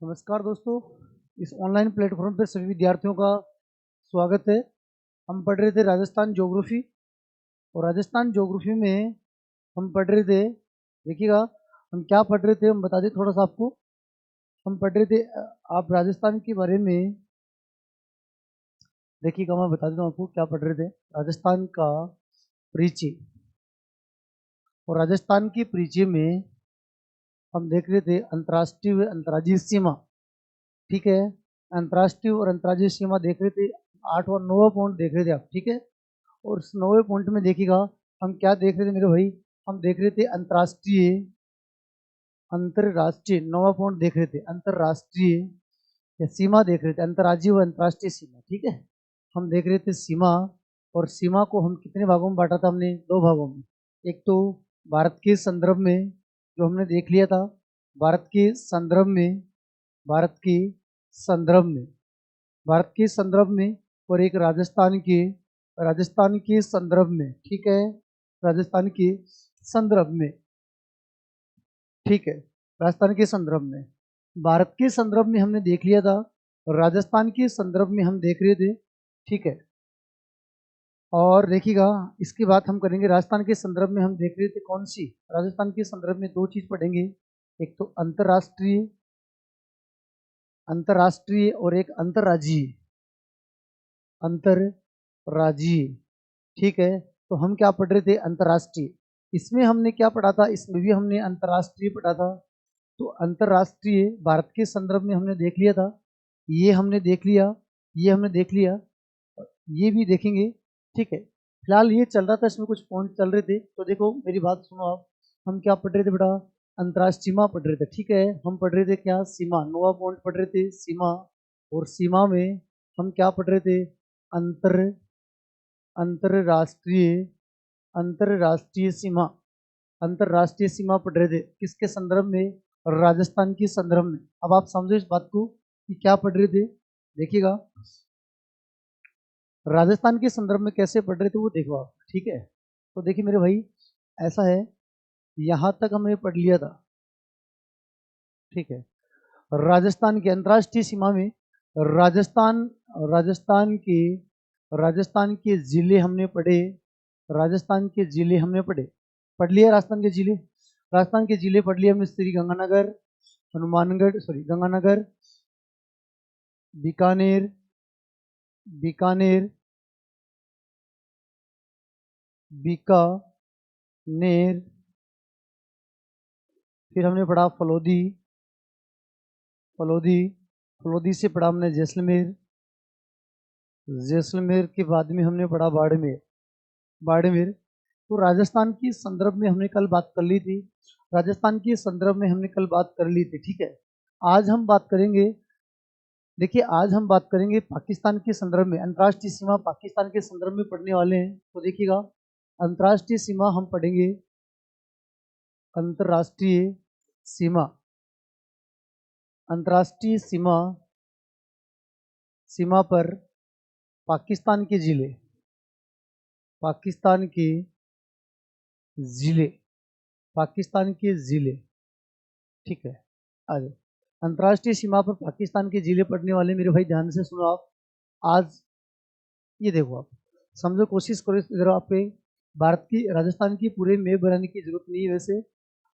नमस्कार दोस्तों, इस ऑनलाइन प्लेटफॉर्म पर सभी विद्यार्थियों का स्वागत है। हम पढ़ रहे थे राजस्थान ज्योग्राफी और राजस्थान ज्योग्राफी में हम पढ़ रहे थे, देखिएगा हम क्या पढ़ रहे थे, हम बता दें थोड़ा सा आपको। हम पढ़ रहे थे आप राजस्थान के बारे में, देखिएगा मैं बता देता हूँ आपको क्या पढ़ रहे थे। राजस्थान का परिचय, और राजस्थान के परिचय में हम देख रहे थे अंतर्राष्ट्रीय व अंतर्राज्यीय सीमा। ठीक है, अंतर्राष्ट्रीय और अंतर्राज्यीय सीमा देख रहे थे, 8 और 9 पॉइंट देख रहे थे आप। ठीक है, और इस 9वें पॉइंट में देखिएगा हम क्या देख रहे थे मेरे भाई, हम देख रहे थे अंतर्राष्ट्रीय अंतरराष्ट्रीय 9वां पॉइंट देख रहे थे, अंतरराष्ट्रीय या सीमा देख रहे थे, अंतर्राज्यीय व अंतर्राष्ट्रीय सीमा। ठीक है, हम देख रहे थे सीमा, और सीमा को हम कितने भागों में बांटा था, हमने 2 भागों में। एक तो भारत के संदर्भ में जो हमने देख लिया था, भारत के संदर्भ में, भारत के संदर्भ में, भारत के संदर्भ में, और एक राजस्थान के संदर्भ में। ठीक है, राजस्थान के संदर्भ में। ठीक है, राजस्थान के संदर्भ में, भारत के संदर्भ में हमने देख लिया था, और राजस्थान के संदर्भ में हम देख रहे थे। ठीक है, और देखिएगा इसकी बात हम करेंगे। राजस्थान के संदर्भ में हम देख रहे थे कौन सी, राजस्थान के संदर्भ में 2 चीज पढ़ेंगे, एक तो अंतरराष्ट्रीय, अंतरराष्ट्रीय और एक अंतरराज्यीय, अंतरराज्यीय। ठीक है, तो हम क्या पढ़ रहे थे, अंतरराष्ट्रीय। इसमें हमने क्या पढ़ा था, इसमें भी हमने अंतरराष्ट्रीय पढ़ा था। तो अंतरराष्ट्रीय भारत के संदर्भ में हमने देख लिया था, ये हमने देख लिया, ये हमने देख लिया, ये भी देखेंगे। ठीक है, फिलहाल ये चल रहा था, इसमें कुछ पॉइंट चल रहे थे, तो देखो मेरी बात सुनो आप। हम क्या पढ़ रहे थे बेटा, अंतरराष्ट्रीय सीमा पढ़ रहे थे। ठीक है, हम पढ़ रहे थे क्या, सीमा, 9वां पॉइंट पढ़ रहे थे सीमा। और सीमा में हम क्या पढ़ रहे थे, अंतर अंतरराष्ट्रीय अंतरराष्ट्रीय सीमा, अंतरराष्ट्रीय सीमा पढ़ रहे थे किसके संदर्भ में, राजस्थान के संदर्भ में। अब आप समझो इस बात को कि क्या पढ़ रहे थे, देखिएगा राजस्थान के संदर्भ में कैसे पढ़ रहे थे वो देखो आप। ठीक है, तो देखिए मेरे भाई ऐसा है, यहां तक हमने पढ़ लिया था। ठीक है, राजस्थान की अंतरराष्ट्रीय सीमा में राजस्थान राजस्थान के राजस्थान के जिले हमने पढ़े, राजस्थान के जिले हमने पढ़ लिए, राजस्थान के जिले, राजस्थान के जिले पढ़ लिए हमने। श्री गंगानगर, हनुमानगढ़, सॉरी गंगानगर, बीकानेर, बीकानेर, बीकानेर, फिर हमने पढ़ा फलोदी, फलोदी, फलोदी से पढ़ा हमने जैसलमेर, जैसलमेर के बाद में हमने पढ़ा बाड़मेर, बाड़मेर। तो राजस्थान की संदर्भ में हमने कल बात कर ली थी, राजस्थान के संदर्भ में हमने कल बात कर ली थी। ठीक है, आज हम बात करेंगे, देखिए आज हम बात करेंगे पाकिस्तान के संदर्भ में, अंतर्राष्ट्रीय सीमा पाकिस्तान के संदर्भ में पढ़ने वाले हैं। तो देखिएगा अंतर्राष्ट्रीय सीमा हम पढ़ेंगे, अंतर्राष्ट्रीय सीमा, अंतर्राष्ट्रीय सीमा, सीमा पर पाकिस्तान के जिले, पाकिस्तान के जिले, पाकिस्तान के जिले। ठीक है, आगे अंतर्राष्ट्रीय सीमा पर पाकिस्तान के जिले पढ़ने वाले मेरे भाई ध्यान से सुनो आप। आज ये देखो आप समझो, कोशिश करो इधर आप पे। भारत की, राजस्थान की पूरे मैप बनाने की जरूरत नहीं है वैसे,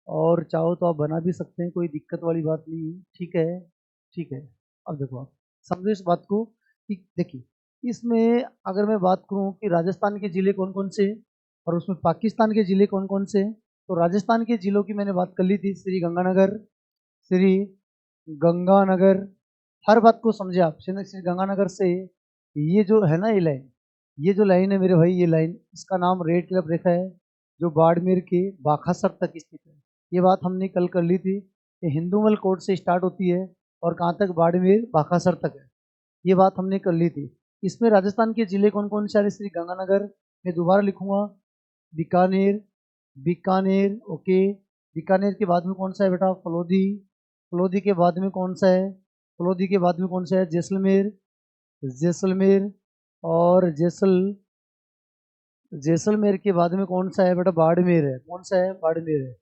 और चाहो तो आप बना भी सकते हैं, कोई दिक्कत वाली बात नहीं है। ठीक है, ठीक है। अब देखो आप समझो इस बात को कि देखिए इसमें अगर मैं बात करूं कि राजस्थान के जिले कौन कौन से हैं और उसमें पाकिस्तान के जिले कौन कौन से हैं, तो राजस्थान के जिलों की मैंने बात कर ली थी, श्री गंगानगर, श्री गंगानगर। हर बात को समझे आप, श्री गंगानगर से ये जो है ना, ये लाइन, ये जो लाइन है मेरे भाई, ये लाइन, इसका नाम रेड कलर रेखा है, जो बाड़मेर के बाखासर तक स्थित है। ये बात हमने कल कर ली थी, ये हिंदूमल कोट से स्टार्ट होती है और कहाँ तक, बाड़मेर बाखासर तक है। ये बात हमने कर ली थी। इसमें राजस्थान के जिले कौन कौन से आ रहे, श्री गंगानगर, मैं दोबारा लिखूंगा, बीकानेर, बीकानेर, ओके। बीकानेर के बाद में कौन सा है बेटा, फलोदी, फलोदी के बाद में कौन सा है, फलोदी के बाद में कौन सा है, जैसलमेर, जैसलमेर, और जैसलमेर के बाद में कौन सा है बेटा, बाड़मेर है। कौन सा है, बाड़मेर है।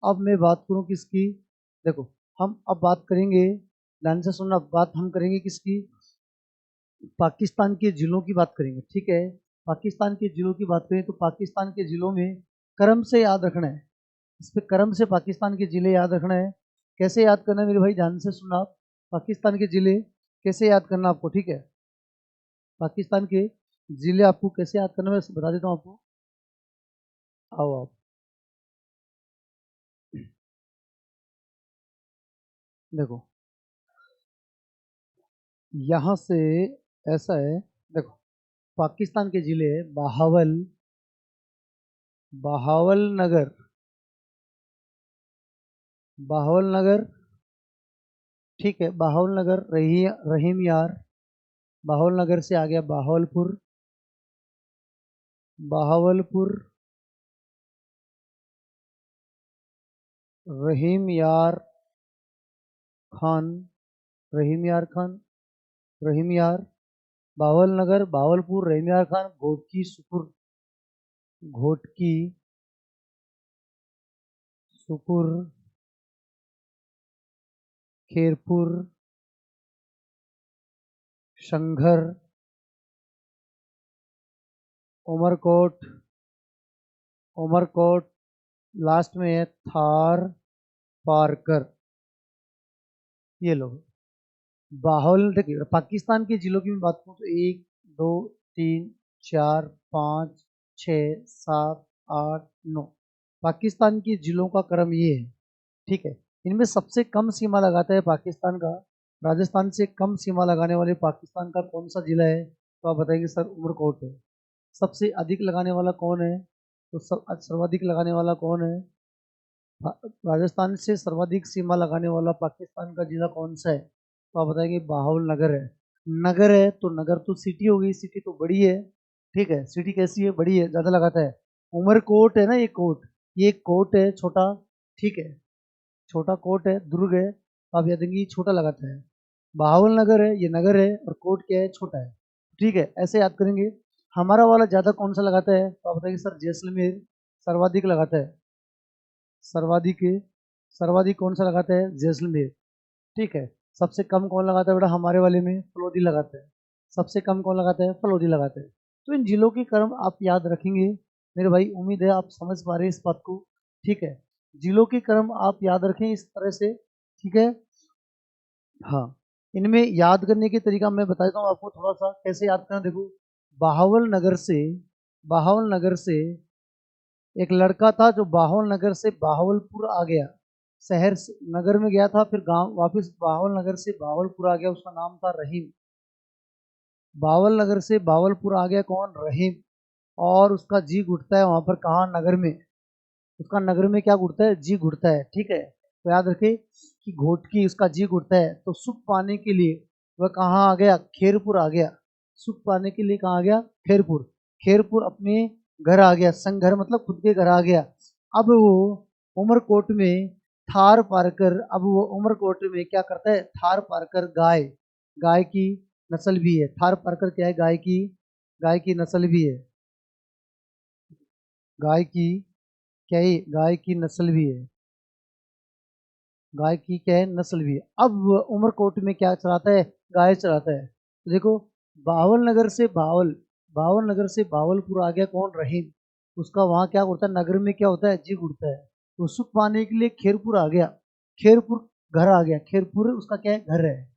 अब मैं बात करूं किसकी, देखो हम अब बात करेंगे ध्यान से सुनना, बात हम करेंगे किसकी, पाकिस्तान के जिलों की बात करेंगे, ठीक है। पाकिस्तान के जिलों की बात करें तो पाकिस्तान के जिलों में क्रम से याद रखना है, इस पे क्रम से पाकिस्तान के जिले याद रखना है। कैसे याद करना है मेरे भाई, ध्यान से सुनना आप, पाकिस्तान के जिले कैसे याद करना आपको, ठीक है। पाकिस्तान के जिले आपको कैसे याद करना मैं बता देता हूँ आपको। आओ आप देखो, यहाँ से ऐसा है, देखो पाकिस्तान के जिले है बहावल, बहावल नगर, बहावल नगर, ठीक है, बहावल नगर, रहीम यार, बहावल नगर से आ गया बहावलपुर, बहावलपुर, रहीम यार खान, रहीम यार खान, रहीम यार, बावल नगर, बावलपुर, रहीम यार खान, घोटकी, सुकुर, घोटकी, सुकुर, खेरपुर, शंघर, उमरकोट, उमरकोट, लास्ट में है थार पारकर। ये लोग बाहुल, देखिए पाकिस्तान के जिलों की मैं बात करूँ तो 1 2 3 4 5 6 7 8 9, पाकिस्तान के जिलों का क्रम ये है, ठीक है। इनमें सबसे कम सीमा लगाता है पाकिस्तान का, राजस्थान से कम सीमा लगाने वाले पाकिस्तान का कौन सा जिला है, तो आप बताएंगे सर उमरकोट है। सबसे अधिक लगाने वाला कौन है, तो सर्वाधिक लगाने वाला कौन है, राजस्थान से सर्वाधिक सीमा लगाने वाला पाकिस्तान का जिला कौन सा है, तो आप बताएंगे बहावल नगर है। नगर है तो नगर तो सिटी हो गई, सिटी तो बड़ी है, ठीक है, सिटी कैसी है, बड़ी है, ज्यादा लगाता है। उमरकोट है ना, ये कोट, ये कोट है छोटा, ठीक है, छोटा कोट है, दुर्ग है, तो आप याद देंगे ये छोटा लगाता है। बहावल नगर है, ये नगर है, और कोट क्या है, छोटा है, ठीक है, ऐसे याद करेंगे। हमारा वाला ज्यादा कौन सा लगाता है, तो आप बताएंगे सर जैसलमेर सर्वाधिक लगाता है, सर्वाधिक, सर्वाधिक कौन सा लगाता है, जैसलमेर, ठीक है। सबसे कम कौन लगाता है बेटा, हमारे वाले में फलोदी लगाता है, सबसे कम कौन लगाता है, फलोदी लगाता है। तो इन जिलों के क्रम आप याद रखेंगे मेरे भाई, उम्मीद है आप समझ पा रहे हैं इस बात को, ठीक है। जिलों के क्रम आप याद रखें इस तरह से, ठीक है। हाँ, इनमें याद करने के तरीका मैं बता देता हूँ आपको थोड़ा सा कैसे याद करना, देखो बहावल नगर से, बहावल नगर से एक लड़का था जो बहावल नगर से बहावलपुर आ गया, शहर से नगर में गया था, फिर गांव वापस बहावल नगर से बहावलपुर आ गया, उसका नाम था रहीम। बावल नगर से बावलपुर आ गया कौन, रहीम। और उसका जी घुटता है वहां पर, कहाँ, नगर में, उसका नगर में क्या घुटता है, जी घुटता है, ठीक है। तो याद रखे कि घोटकी उसका जी घुटता है, तो सुख पाने के लिए वह कहाँ आ गया, खेरपुर आ गया, सुख पाने के लिए कहाँ आ गया, खेरपुर, खेरपुर अपने घर आ गया, संघर मतलब खुद के घर आ गया। अब वो उमरकोट में थार पारकर, अब वो उमरकोट में क्या करता है, थार पारकर गाय, गाय की नस्ल भी है, थार पारकर क्या है, गाय की नस्ल भी है, गाय की क्या है, गाय की नस्ल भी है, गाय की क्या है, नस्ल भी है। अब उमरकोट में क्या चलाता है, गाय चलाता है। तो देखो बावल नगर से बावल, बावल नगर से बावलपुर आ गया कौन, रहीम, उसका वहां क्या होता है, नगर में क्या होता है, जी उड़ता है, तो सुख पाने के लिए खेरपुर आ गया, खेरपुर घर आ गया, खेरपुर उसका क्या है, घर है।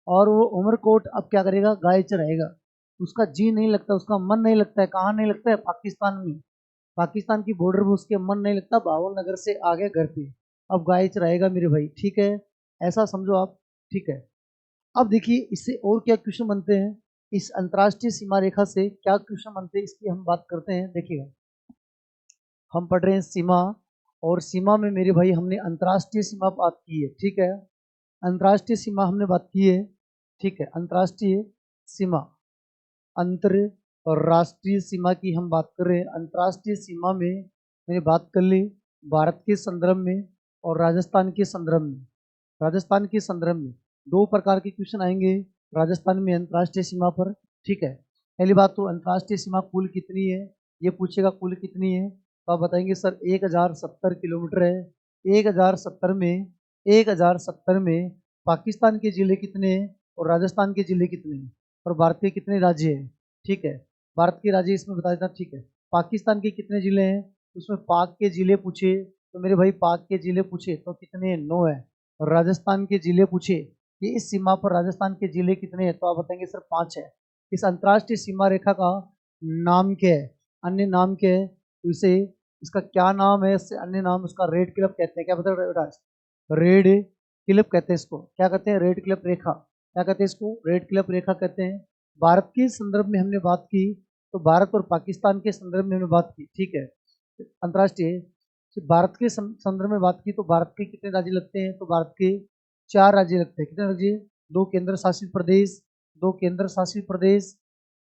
और वो उमरकोट अब क्या करेगा, गाय चराएगा, उसका जी नहीं लगता, उसका मन नहीं लगता है, कहाँ नहीं लगता है, पाकिस्तान में, पाकिस्तान की बॉर्डर पर उसके मन नहीं लगता, बावल नगर से आ गया घर पे, अब गाय चराएगा मेरे भाई, ठीक है, ऐसा समझो आप, ठीक है। अब देखिए इससे और क्या क्वेश्चन बनते हैं, इस अंतर्राष्ट्रीय सीमा रेखा से क्या क्वेश्चन बनते हैं, इसकी हम बात करते हैं। देखिएगा हम पढ़ रहे हैं सीमा, और सीमा में मेरे भाई हमने अंतर्राष्ट्रीय सीमा बात की है, ठीक है, अंतर्राष्ट्रीय सीमा हमने बात की है, ठीक है, अंतर्राष्ट्रीय सीमा, अंतर और राष्ट्रीय सीमा की हम बात कर रहे हैं। अंतर्राष्ट्रीय सीमा में मैंने बात कर ली भारत के संदर्भ में और राजस्थान के संदर्भ में, राजस्थान के संदर्भ में दो प्रकार के क्वेश्चन आएंगे राजस्थान में अंतर्राष्ट्रीय सीमा पर, ठीक है। पहली बात तो अंतर्राष्ट्रीय सीमा कुल कितनी है, ये पूछेगा कुल कितनी है, तो आप बताएंगे सर 1070 किलोमीटर है, 1070 में 1070 में पाकिस्तान के जिले कितने हैं और राजस्थान के जिले कितने हैं और भारत के कितने राज्य हैं। ठीक है, भारत के राज्य इसमें बता देता। ठीक है, पाकिस्तान के कितने जिले हैं, उसमें पाक के जिले पूछे तो मेरे भाई पाक के जिले पूछे तो कितने, 9 है। और राजस्थान के जिले पूछे कि इस सीमा पर राजस्थान के जिले कितने हैं, तो आप बताएंगे सर 5 है। इस अंतर्राष्ट्रीय सीमा रेखा का नाम क्या है, अन्य नाम क्या है, तो इसे इसका क्या नाम है, इससे अन्य नाम उसका रेड क्लिफ कहते हैं। क्या बता रहे, रेड क्लिफ कहते हैं इसको। क्या कहते हैं, रेड क्लिफ रेखा। क्या कहते हैं इसको, रेड क्लिफ रेखा कहते हैं। भारत के संदर्भ में हमने बात की तो भारत और पाकिस्तान के संदर्भ में हमने बात की। ठीक है, अंतर्राष्ट्रीय भारत के संदर्भ में बात की तो भारत के कितने राज्य लगते हैं, तो भारत के 4 राज्य लगते हैं। कितने राज्य, 2 केंद्र शासित प्रदेश, 2 केंद्र शासित प्रदेश,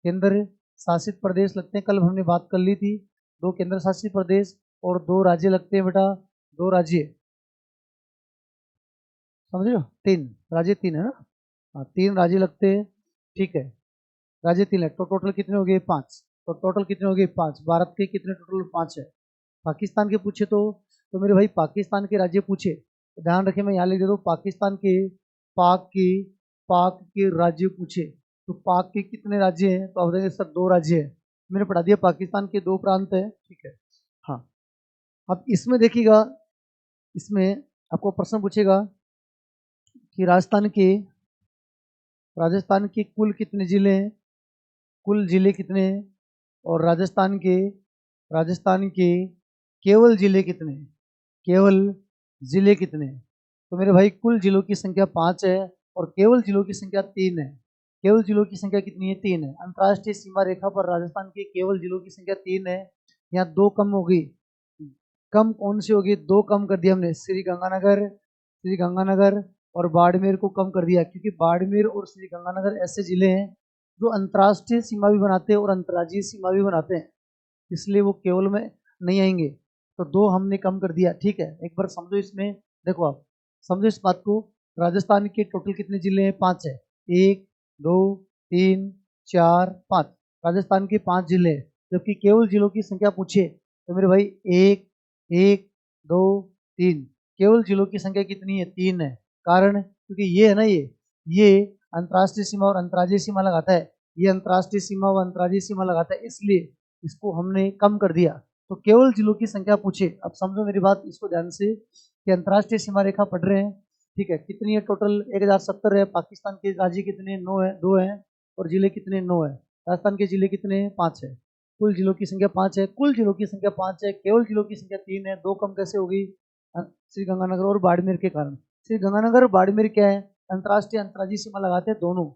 केंद्र शासित प्रदेश लगते हैं। कल हमने बात कर ली थी, 2 केंद्र शासित प्रदेश और 2 राज्य लगते हैं बेटा, 2 राज्य, समझ रहे हो, 3 राज्य, 3 है ना, हाँ 3 राज्य लगते हैं। ठीक है, राज्य 3 है तो टोटल कितने हो गए, 5। तो टोटल कितने हो गए, 5। भारत के कितने टोटल, 5 है। पाकिस्तान के पूछे तो मेरे भाई पाकिस्तान के राज्य पूछे तो ध्यान रखें, मैं यहाँ लिख देता हूँ पाकिस्तान के, पाक के राज्य पूछे तो पाक के कितने राज्य हैं, तो आप बताएंगे सर 2 राज्य है। मैंने पढ़ा दिया पाकिस्तान के 2 प्रांत है। ठीक है, हाँ अब इसमें देखिएगा, इसमें आपको प्रश्न पूछेगा कि राजस्थान के कुल कितने जिले हैं, कुल जिले कितने हैं, और राजस्थान के केवल जिले कितने हैं, केवल जिले कितने हैं। तो मेरे भाई कुल जिलों की संख्या 5 है और केवल जिलों की संख्या 3 है। केवल जिलों की संख्या कितनी है, 3 है। अंतर्राष्ट्रीय सीमा रेखा पर राजस्थान के केवल जिलों की संख्या 3 है। यहाँ 2 कम हो गई, कम कौन सी होगी, 2 कम कर दिया हमने, श्री गंगानगर और बाड़मेर को कम कर दिया, क्योंकि बाड़मेर और श्री गंगानगर ऐसे जिले हैं जो अंतर्राष्ट्रीय सीमा भी बनाते हैं और अंतर्राज्यीय सीमा भी बनाते हैं, इसलिए वो केवल में नहीं आएंगे। तो 2 हमने कम कर दिया। ठीक है, एक बार समझो इसमें, देखो आप समझो इस बात को, राजस्थान के टोटल कितने जिले हैं, 5 है, 1 2 3 4 5, राजस्थान के 5 जिले हैं। जबकि केवल जिलों की संख्या पूछे तो मेरे भाई 1 1 2 3, केवल जिलों की संख्या कितनी है, 3 है। कारण क्योंकि ये है ना, ये अंतर्राष्ट्रीय सीमा और अंतर्राज्यीय सीमा लगाता है, ये अंतर्राष्ट्रीय सीमा और अंतर्राज्यीय सीमा लगाता है, इसलिए इसको हमने कम कर दिया। तो केवल जिलों की संख्या पूछे, अब समझो मेरी बात इसको ध्यान से कि अंतर्राष्ट्रीय सीमा रेखा पढ़ रहे हैं। ठीक है, कितनी है टोटल, 1070 है। पाकिस्तान के राज्य कितने, 9 है, 2 है, और जिले कितने, 9 है। राजस्थान के जिले कितने हैं, 5 है। कुल जिलों की संख्या 5 है, कुल जिलों की संख्या 5 है, केवल जिलों की संख्या 3 है। 2 कम कैसे होगी, श्री गंगानगर और बाड़मेर के कारण। श्री गंगानगर और बाड़मेर क्या है, अंतर्राष्ट्रीय अंतर्राज्यीय सीमा लगाते हैं दोनों,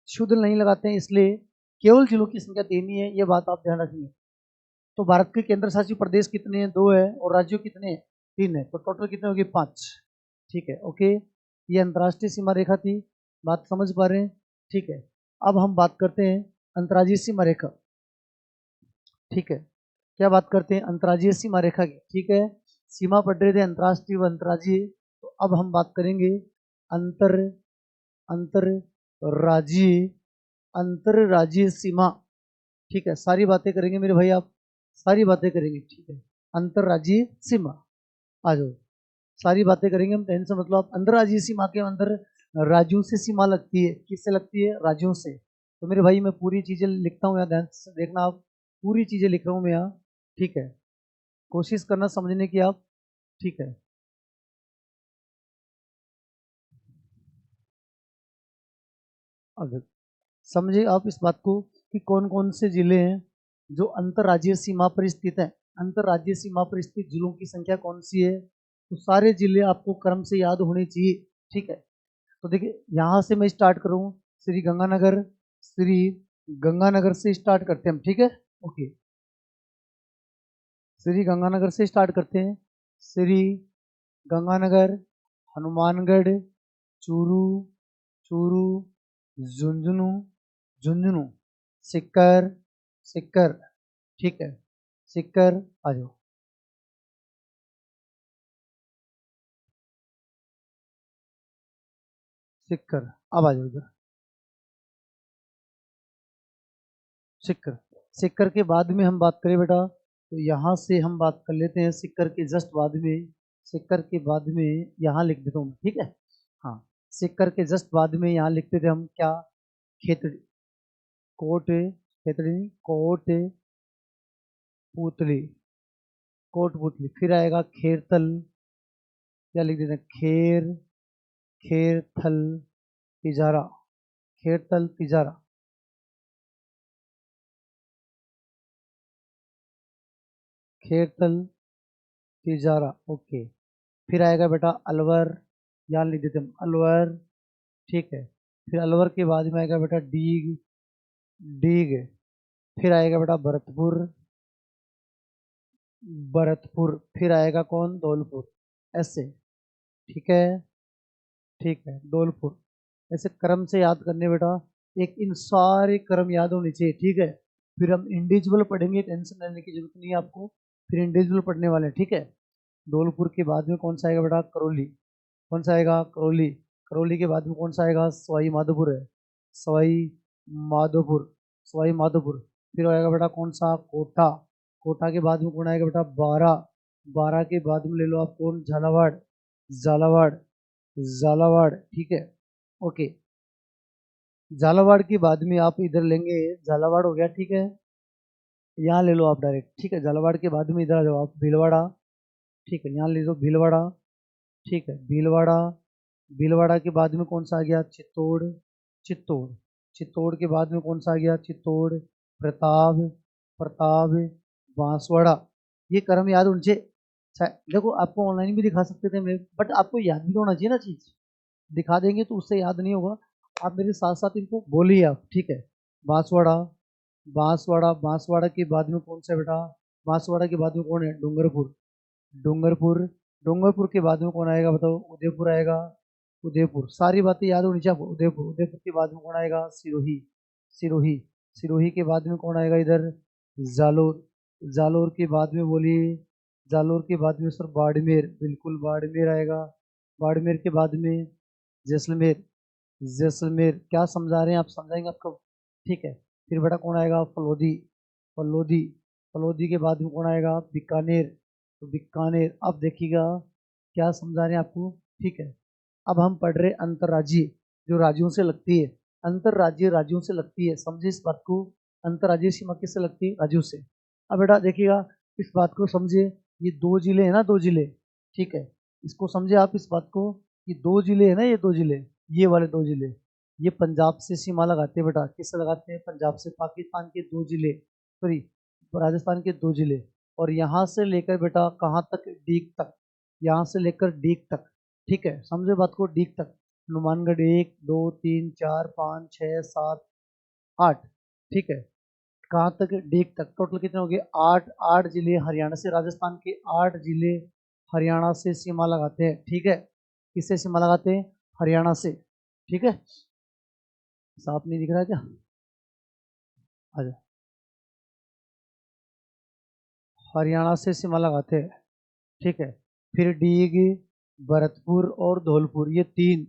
शुद्ध नहीं लगाते हैं, इसलिए केवल जिलों की संख्या 3 ही है, ये बात आप ध्यान रखेंगे। तो भारत के केंद्र शासित प्रदेश कितने हैं, 2 है, और राज्यों कितने हैं, 3 है। तो टोटल कितने हो गए, 5। ठीक है, ओके, ये अंतर्राष्ट्रीय सीमा रेखा थी, बात समझ पा रहे हैं। ठीक है, अब हम बात करते हैं अंतर्राज्यीय सीमा रेखा। ठीक है, क्या बात करते हैं, अंतर्राज्यीय सीमा रेखा की। ठीक है, सीमा पढ़ रहे थे अंतर्राष्ट्रीय व अंतर्राज्यीय, तो अब हम बात करेंगे अंतरराज्यीय अंतरराज्यीय सीमा। ठीक है, सारी बातें करेंगे मेरे भाई, आप सारी बातें करेंगे। ठीक है, अंतरराज्यीय सीमा, आ जाओ, सारी बातें करेंगे हम, टेंशन मतलब। आप अंतरराज्यीय सीमा के अंदर राज्यों से सीमा लगती है, किससे लगती है, राज्यों से। तो मेरे भाई मैं पूरी चीजें लिखता हूँ यहाँ, ध्यान से देखना आप, पूरी चीजें लिख रहा हूँ मैं यहाँ। ठीक है, कोशिश करना समझने की आप। ठीक है, अब समझे आप इस बात को कि कौन कौन से जिले हैं जो अंतरराज्यीय सीमा पर स्थित है। अंतरराज्यीय सीमा पर स्थित जिलों की संख्या कौन सी है, तो सारे जिले आपको क्रम से याद होने चाहिए। ठीक है, तो देखिए यहाँ से मैं स्टार्ट करूँ, श्री गंगानगर से स्टार्ट करते हैं हम। ठीक है, ओके, श्री गंगानगर से स्टार्ट करते हैं। श्री गंगानगर, हनुमानगढ़, चूरू, चूरू, झुंझुनू, झुंझुनू, सिक्कर, सिक्कर। ठीक है, सिक्कर, आ जाओ, सिक्कर, अब आ जाओ इधर, सिक्कर। सिक्कर के बाद में हम बात करें बेटा, तो यहाँ से हम बात कर लेते हैं सिक्कर के जस्ट बाद में, सिक्कर के बाद में यहाँ लिख देता हूँ, ठीक है। हाँ, सिक्कर के जस्ट बाद में यहाँ लिखते थे हम क्या, खेतड़ी, कोट, खेतड़ी नहीं, कोट पुतली, कोट पुतली। फिर आएगा खेरतल, क्या लिख देते हैं, खेर, खेर थल तिजारा, खेरतल तिजारा, खेरतल तिजारा। ओके। फिर आएगा बेटा अलवर, यहाँ लिख देते हम अलवर, ठीक है। फिर अलवर के बाद में आएगा बेटा डीग, डीग। फिर आएगा बेटा भरतपुर, भरतपुर। फिर आएगा कौन, धौलपुर, ऐसे, ठीक है, ठीक है, धौलपुर। ऐसे क्रम से याद करने बेटा, एक इन सारे क्रम याद होने चाहिए, ठीक है। फिर हम इंडिविजुअल पढ़ेंगे, टेंशन लेने की जरूरत नहीं है आपको, फिर इंडिविजुअल पढ़ने वाले हैं, ठीक है। धौलपुर के बाद में कौन सा आएगा बेटा, करौली, कौन सा आएगा, करौली। करौली के बाद में कौन सा आएगा, सवाई माधोपुर है, सवाई माधोपुर, सवाई माधोपुर। फिर आएगा बेटा कौन सा, कोटा, कोटा के बाद में कौन आएगा बेटा, बारा, बारा के बाद में ले लो आप कौन, झालावाड़, झालावाड़, झालावाड़, ठीक है, ओके। झालावाड़ के बाद में आप इधर लेंगे, झालावाड़ हो गया, ठीक है, यहाँ ले लो आप डायरेक्ट, ठीक है। झालावाड़ के बाद में इधर आ जाओ आप, भीलवाड़ा, ठीक है, यहाँ ले लो भीलवाड़ा, ठीक है, भीलवाड़ा। भीलवाड़ा के बाद में कौन सा आ गया, चित्तौड़, चित्तौड़। चित्तौड़ के बाद में कौन सा आ गया, चित्तौड़, प्रताप, प्रताप, बांसवाड़ा। ये क्रम याद उनसे, देखो आपको ऑनलाइन भी दिखा सकते थे मैं, बट आपको याद भी तो होना चाहिए ना चीज, दिखा देंगे तो उससे याद नहीं होगा। आप मेरे साथ साथ इनको बोलिए आप, ठीक है। बांसवाड़ा, बांसवाड़ा, बांसवाड़ा के बाद में कौन सा है बेटा, बांसवाड़ा के बाद में कौन है, डूंगरपुर, डूंगरपुर। डूंगरपुर के बाद में कौन आएगा बताओ, उदयपुर आएगा, उदयपुर। सारी बातें याद होनी चाहिए आपको। उदयपुर, उदयपुर के बाद में कौन आएगा, सिरोही, सिरोही। सिरोही के बाद में कौन आएगा इधर, जालोर, जालोर के बाद में बोलिए, जालोर के बाद में सर बाड़मेर, बिल्कुल बाड़मेर आएगा। बाड़मेर के बाद में जैसलमेर, जैसलमेर। क्या समझा रहे हैं आप, समझाएंगे आपको, ठीक है। फिर बेटा कौन आएगा, फलोदी, फलोदी। फलोदी के बाद में कौन आएगा, बीकानेर, तो बीकानेर। अब देखिएगा क्या समझा रहे हैं आपको, ठीक है। अब हम पढ़ रहे अंतर्राज्यीय, जो राज्यों से लगती है, अंतर्राज्यीय राज्यों से लगती है, समझे इस बात को। अंतर्राज्यीय सीमा किससे लगती है, राज्यों से। अब बेटा देखिएगा इस बात को समझिए, ये दो जिले हैं ना, दो जिले, ठीक है। इसको समझे आप इस बात को, ये दो जिले हैं ना, ये दो जिले, ये वाले दो जिले, ये पंजाब से सीमा लगाते हैं बेटा, किससे लगाते हैं, पंजाब से। पाकिस्तान के दो जिले, सॉरी राजस्थान के दो जिले। और यहाँ से लेकर बेटा कहाँ तक, डीग तक, यहाँ से लेकर डीग तक, ठीक है, समझे बात को, डीग तक। हनुमानगढ़ 1 2 3 4 5 6 7 8, ठीक है, कहाँ तक, डीग तक। टोटल कितने हो गए, 8, 8 जिले हरियाणा से, राजस्थान के 8 जिले हरियाणा से सीमा लगाते हैं, ठीक है। किससे सीमा लगाते हैं, हरियाणा से, ठीक है। साफ नहीं दिख रहा है क्या, आजा, हरियाणा से सीमा लगाते हैं, ठीक है। फिर डीग, भरतपुर और धौलपुर, ये तीन,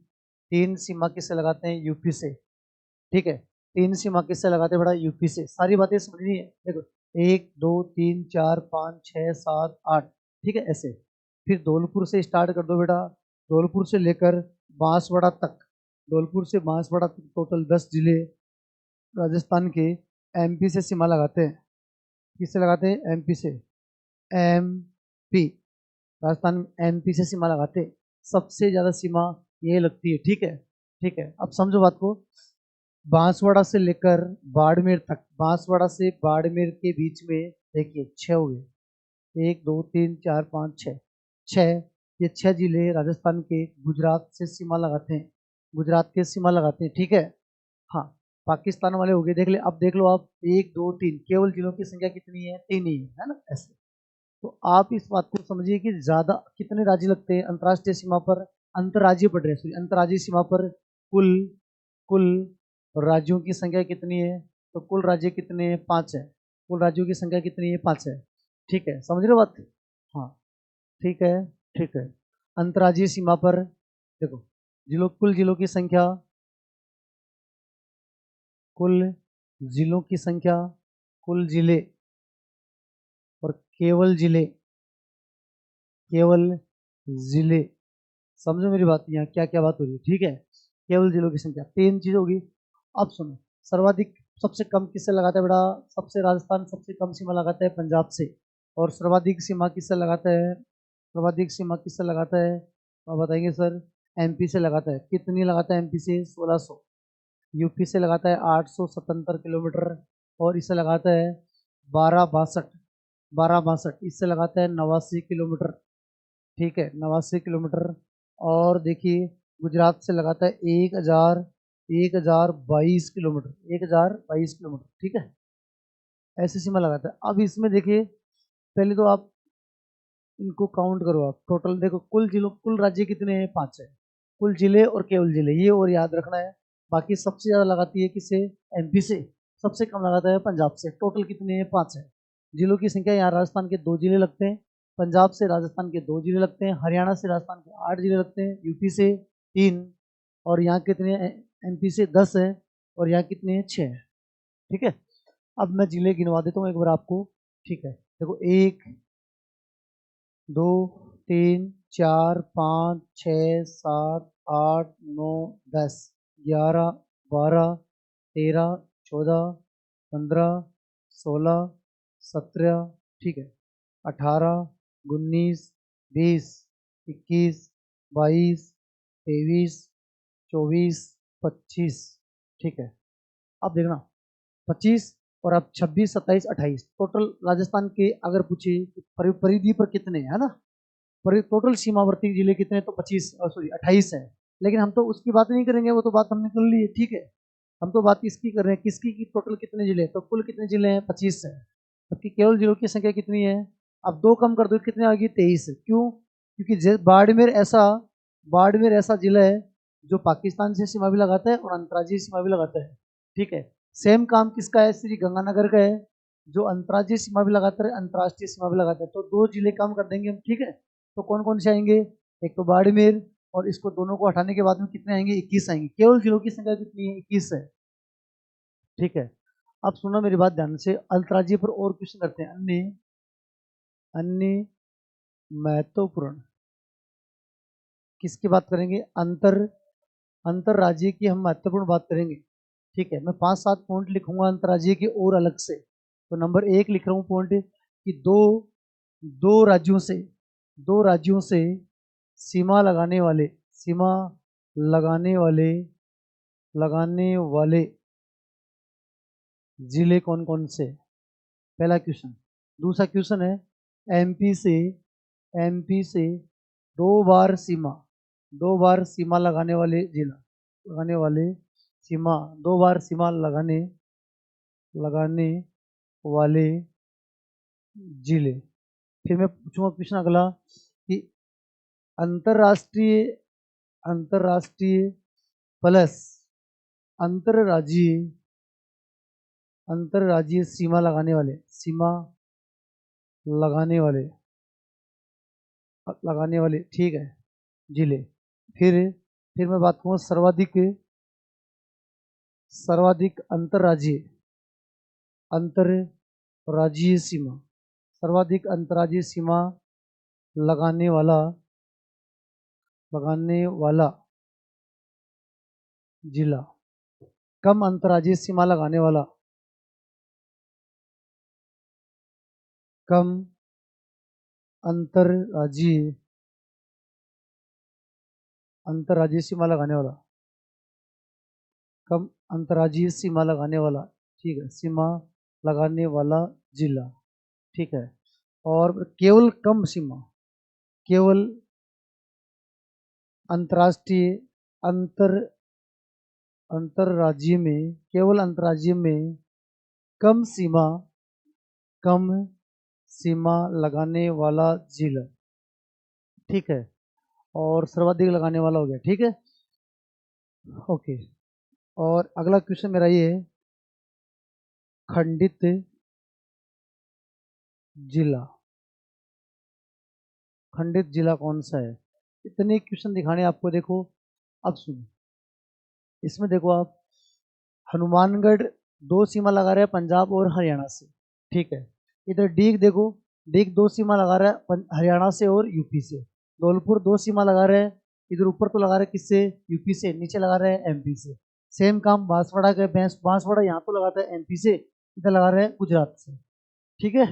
तीन सीमा किससे लगाते हैं, यूपी से, ठीक है। तीन सीमा किससे लगाते हैं बेटा, यूपी से। सारी बातें समझनी है, देखो 1 2 3 4 5 6 7 8, ठीक है, ऐसे। फिर धौलपुर से स्टार्ट कर दो बेटा, धौलपुर से लेकर बांसवाड़ा तक, धौलपुर से बांसवाड़ा तक टोटल 10 जिले राजस्थान के एमपी से सीमा लगाते हैं। किससे लगाते हैं, एमपी से, एमपी, राजस्थान एमपी से सीमा लगाते हैं। सबसे ज्यादा सीमा ये लगती है, ठीक है, ठीक है। अब समझो बात को, बांसवाड़ा से लेकर बाड़मेर तक, बांसवाड़ा से बाड़मेर के बीच में देखिए 6 हो गए, 1 2 3 4 5 6, 6। ये 6 जिले राजस्थान के गुजरात से सीमा लगाते हैं, गुजरात के सीमा लगाते हैं, ठीक है। हाँ, पाकिस्तान वाले हो गए, देख ले, अब देख लो आप, 1 2 3, केवल जिलों की संख्या कितनी है, 3 ही है ना, ऐसे। तो आप इस बात को समझिए कि ज्यादा कितने राज्य लगते हैं अंतर्राष्ट्रीय सीमा पर, अंतर्राज्यीय पढ़ रहे हैं, अंतर्राज्यीय सीमा पर कुल, कुल राज्यों की संख्या कितनी है, तो कुल राज्य कितने हैं, 5 है। कुल राज्यों की संख्या कितनी है, 5 है, ठीक है, समझ रहे हो बात, हाँ, ठीक है, ठीक है। अंतर्राज्यीय सीमा पर देखो, जिलों, कुल जिलों की संख्या, कुल जिलों की संख्या, कुल जिले और केवल जिले, केवल जिले। समझो मेरी बात, यहाँ क्या क्या बात हो रही है, ठीक है। केवल जिलों की संख्या 3 चीज होगी। अब सुनो, सर्वाधिक सबसे कम किससे लगाता है बेटा? सबसे राजस्थान सबसे कम सीमा लगाता है पंजाब से। और सर्वाधिक सीमा किससे लगाता है? सर्वाधिक सीमा किससे लगाता है? आप बताएंगे सर। एमपी से लगाता है। कितनी लगाता है एमपी से? 1600। यूपी से लगाता है 877 किलोमीटर। और इससे लगाता है 1262। 1262 इससे लगाता है 89 किलोमीटर। ठीक है, 89 किलोमीटर। और देखिए गुजरात से लगाता है 1022 किलोमीटर। 1022 किलोमीटर, ठीक है, ऐसी सीमा लगाता है। अब इसमें देखिए, पहले तो आप इनको काउंट करो। आप टोटल देखो, कुल जिलों, कुल राज्य कितने हैं? 5 है। कुल जिले और केवल जिले, ये और याद रखना है। बाकी सबसे ज्यादा लगाती है किससे? एमपी से। सबसे कम लगाता है पंजाब से। टोटल कितने हैं? 5 है। जिलों की संख्या, यहाँ राजस्थान के 2 जिले लगते हैं, पंजाब से राजस्थान के 2 जिले लगते हैं, हरियाणा से राजस्थान के 8 जिले लगते हैं, यूपी से 3, और यहाँ कितने? एमपी से 10 है, और यहाँ कितने हैं? 6 है। ठीक है, अब मैं जिले गिनवा देता हूँ एक बार आपको। ठीक है, देखो 1 2 3 4 5 6 7 8 9 10 11 12 13 14 15 16 17, ठीक है, 18 19 20 21 22 23 24 25, ठीक है। अब देखना, 25 और अब 26 27 28, टोटल राजस्थान के अगर पूछे कि परिधि पर कितने है ना, टोटल सीमावर्ती जिले कितने हैं, तो 25 सॉरी 28 है। लेकिन हम तो उसकी बात नहीं करेंगे, वो तो बात हमने कर ली है, ठीक है। हम तो बात इसकी कर रहे हैं, किसकी की टोटल कितने जिले हैं, तो कुल कितने जिले हैं? 25 है। जबकि केवल जिलों की संख्या कितनी है? अब 2 कम कर दो, कितने आ गई? 23। क्यों? क्योंकि बाड़मेर ऐसा जिला है जो पाकिस्तान से सीमा भी लगाता है और अंतर्राज्यीय सीमा भी लगाता है, ठीक है। सेम काम किसका है? श्री गंगानगर का है, जो अंतर्राज्यीय सीमा भी लगाता है, अंतर्राष्ट्रीय सीमा भी लगाता है। तो 2 जिले कम कर देंगे हम, ठीक है। तो कौन कौन से आएंगे? एक तो बाड़मेर, और इसको दोनों को हटाने के बाद में कितने आएंगे? 21 आएंगे। केवल जिलों की संख्या कितनी है? 21 है, ठीक है। अब सुनो मेरी बात ध्यान से, अंतर्राज्यीय पर और क्वेश्चन करते हैं। अन्य अन्य महत्वपूर्ण, किसकी बात करेंगे? अंतरराज्यीय की हम महत्वपूर्ण बात करेंगे, ठीक है। मैं 5-7 पॉइंट लिखूंगा अंतर्राज्यीय के और अलग से। तो नंबर 1 लिख रहा हूँ पॉइंट कि दो राज्यों से सीमा लगाने वाले जिले कौन कौन से? पहला क्वेश्चन। दूसरा क्वेश्चन है, एमपी से एमपी से 2 बार सीमा लगाने वाले जिला, लगाने वाले सीमा 2 बार सीमा लगाने वाले जिले। फिर मैं पूछूंगा क्वेश्चन अगला कि अंतरराष्ट्रीय अंतरराष्ट्रीय प्लस अंतरराज्यीय अंतरराज्यीय लगाने वाले ठीक है, जिले। फिर मैं बात करूँ सर्वाधिक अंतरराज्यीय सीमा, सर्वाधिक अंतरराज्यीय सीमा लगाने वाला जिला। कम अंतरराज्यीय सीमा लगाने वाला, कम अंतरराज्यीय सीमा लगाने वाला, कम अंतरराज्यीय सीमा लगाने वाला, ठीक है, सीमा लगाने वाला जिला, ठीक है। और केवल अंतरराष्ट्रीय अंतरराज्यीय में कम सीमा लगाने वाला जिला, ठीक है। और सर्वाधिक लगाने वाला हो गया, ठीक है, ओके। और अगला क्वेश्चन मेरा ये है, खंडित जिला, खंडित जिला कौन सा है? इतने क्वेश्चन दिखाने आपको। देखो अब सुनो, इसमें देखो आप, हनुमानगढ़ 2 सीमा लगा रहे हैं पंजाब और हरियाणा से, ठीक है। इधर डीग देखो, डीग 2 सीमा लगा रहा है हरियाणा से और यूपी से। धौलपुर 2 सीमा लगा रहे हैं इधर ऊपर तो लगा रहे हैं किससे, यूपी से, नीचे लगा रहे हैं एमपी से। सेम काम बांसवाड़ा का, बांसवाड़ा यहाँ तो लगाता है एमपी से, इधर लगा रहे हैं गुजरात से। ठीक है,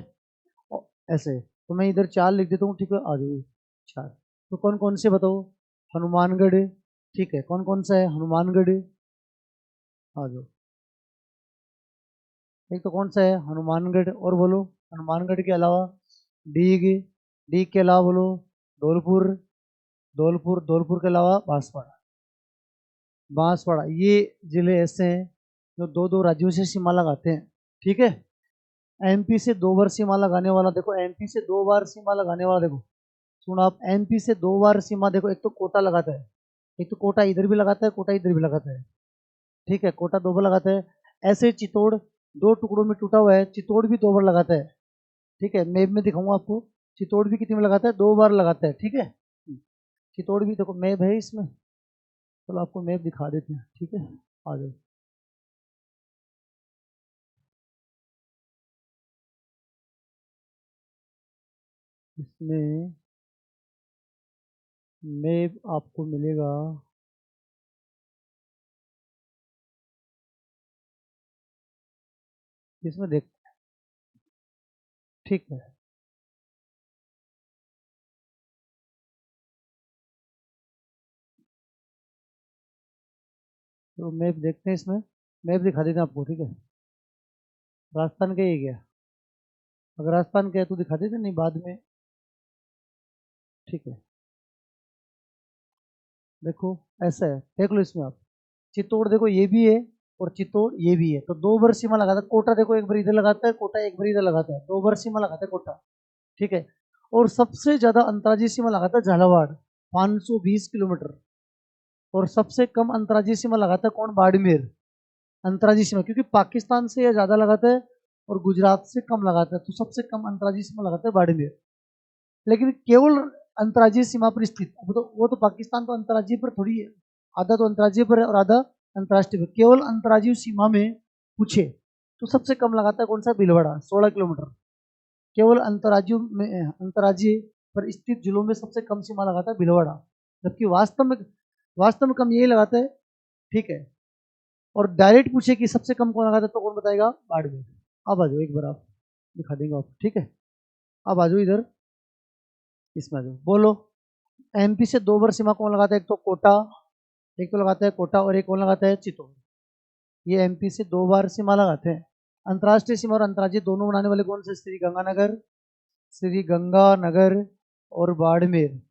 ऐसे तो मैं इधर 4 लिख देता हूँ। ठीक है, आ जाओ 4। तो कौन कौन से बताओ, हनुमानगढ़। ठीक है, कौन कौन सा है, हनुमानगढ़, आ जाओ। एक तो कौन सा है, हनुमानगढ़, और बोलो हनुमानगढ़ के अलावा डीग, डीग के अलावा बोलो धौलपुर, धौलपुर, धौलपुर के अलावा बांसवाड़ा, बांसवाड़ा। ये जिले ऐसे हैं जो दो दो राज्यों से सीमा लगाते हैं। ठीक है, एमपी से 2 बार सीमा लगाने वाला, देखो एमपी से 2 बार सीमा लगाने वाला, देखो सुनो आप, एमपी से 2 बार सीमा, देखो एक तो कोटा लगाता है, एक तो कोटा इधर भी लगाता है, कोटा इधर भी लगाता है। ठीक है, कोटा 2 बार लगाता है। ऐसे चित्तौड़ 2 टुकड़ों में टूटा हुआ है, चित्तौड़ भी 2 बार लगाता है। ठीक है, मैप में दिखाऊंगा आपको, चित्तौड़ भी कितनी में लगाता है, 2 बार लगाता है। ठीक है, चित्तौड़ भी देखो मैप है इसमें, चलो आपको मैप दिखा देते हैं। ठीक है, आ जाओ। इसमें मैप आपको मिलेगा, इसमें देख। ठीक है, तो मैप देखते हैं, इसमें मैप दिखा देते हैं आपको। ठीक है, राजस्थान का ही गया, अगर राजस्थान का है तो दिखा देते, नहीं बाद में। ठीक है, देखो ऐसा है, देख लो इसमें आप, चित्तौड़ देखो ये भी है और चित्तौड़ ये भी है, तो 2 बार सीमा लगाता है। कोटा देखो एक बार इधर लगाता है, कोटा एक बार इधर लगाता है, 2 बार सीमा लगाता है कोटा। ठीक है, और सबसे ज्यादा अंतर्राज्यीय सीमा लगाता है झालावाड़, 520 किलोमीटर। और सबसे कम अंतर्राज्यीय सीमा लगाता है कौन, बाड़मेर। अंतर्राज्यीय सीमा क्योंकि पाकिस्तान से ये ज्यादा लगाता है और गुजरात से कम लगाता है, तो सबसे कम अंतर्राज्यीय सीमा लगाता है बाड़मेर। लेकिन केवल अंतर्राज्यीय सीमा पर स्थित, वो तो पाकिस्तान तो अंतर्राज्यीय पर थोड़ी है, आधा तो अंतर्राज्यीय पर है और आधा अंतर्राष्ट्रीय पर। केवल अंतर्राज्यीय सीमा में पूछे तो सबसे कम लगाता है कौन सा, भीलवाड़ा, 16 किलोमीटर। केवल अंतर्राज्यों में, अंतर्राज्यीय पर स्थित जिलों में सबसे कम सीमा लगाता है भीलवाड़ा, जबकि वास्तव में कम यही लगाता है। ठीक है, और डायरेक्ट पूछे कि सबसे कम कौन लगाता है तो कौन बताएगा, बाड़मेर। अब आ जाओ, एक बार आप दिखा देंगे आप। ठीक है, अब आ जाओ इधर, इसमें आ जाओ, बोलो एमपी से 2 बार सीमा कौन लगाता है, एक तो कोटा, एक तो लगाता है कोटा और एक कौन लगाता है, चित्तौड़। ये एमपी से 2 बार सीमा लगाते हैं। अंतर्राष्ट्रीय सीमा और अंतर्राज्यीय दोनों बनाने वाले कौन से, श्री गंगानगर, श्री गंगानगर और बाड़मेर।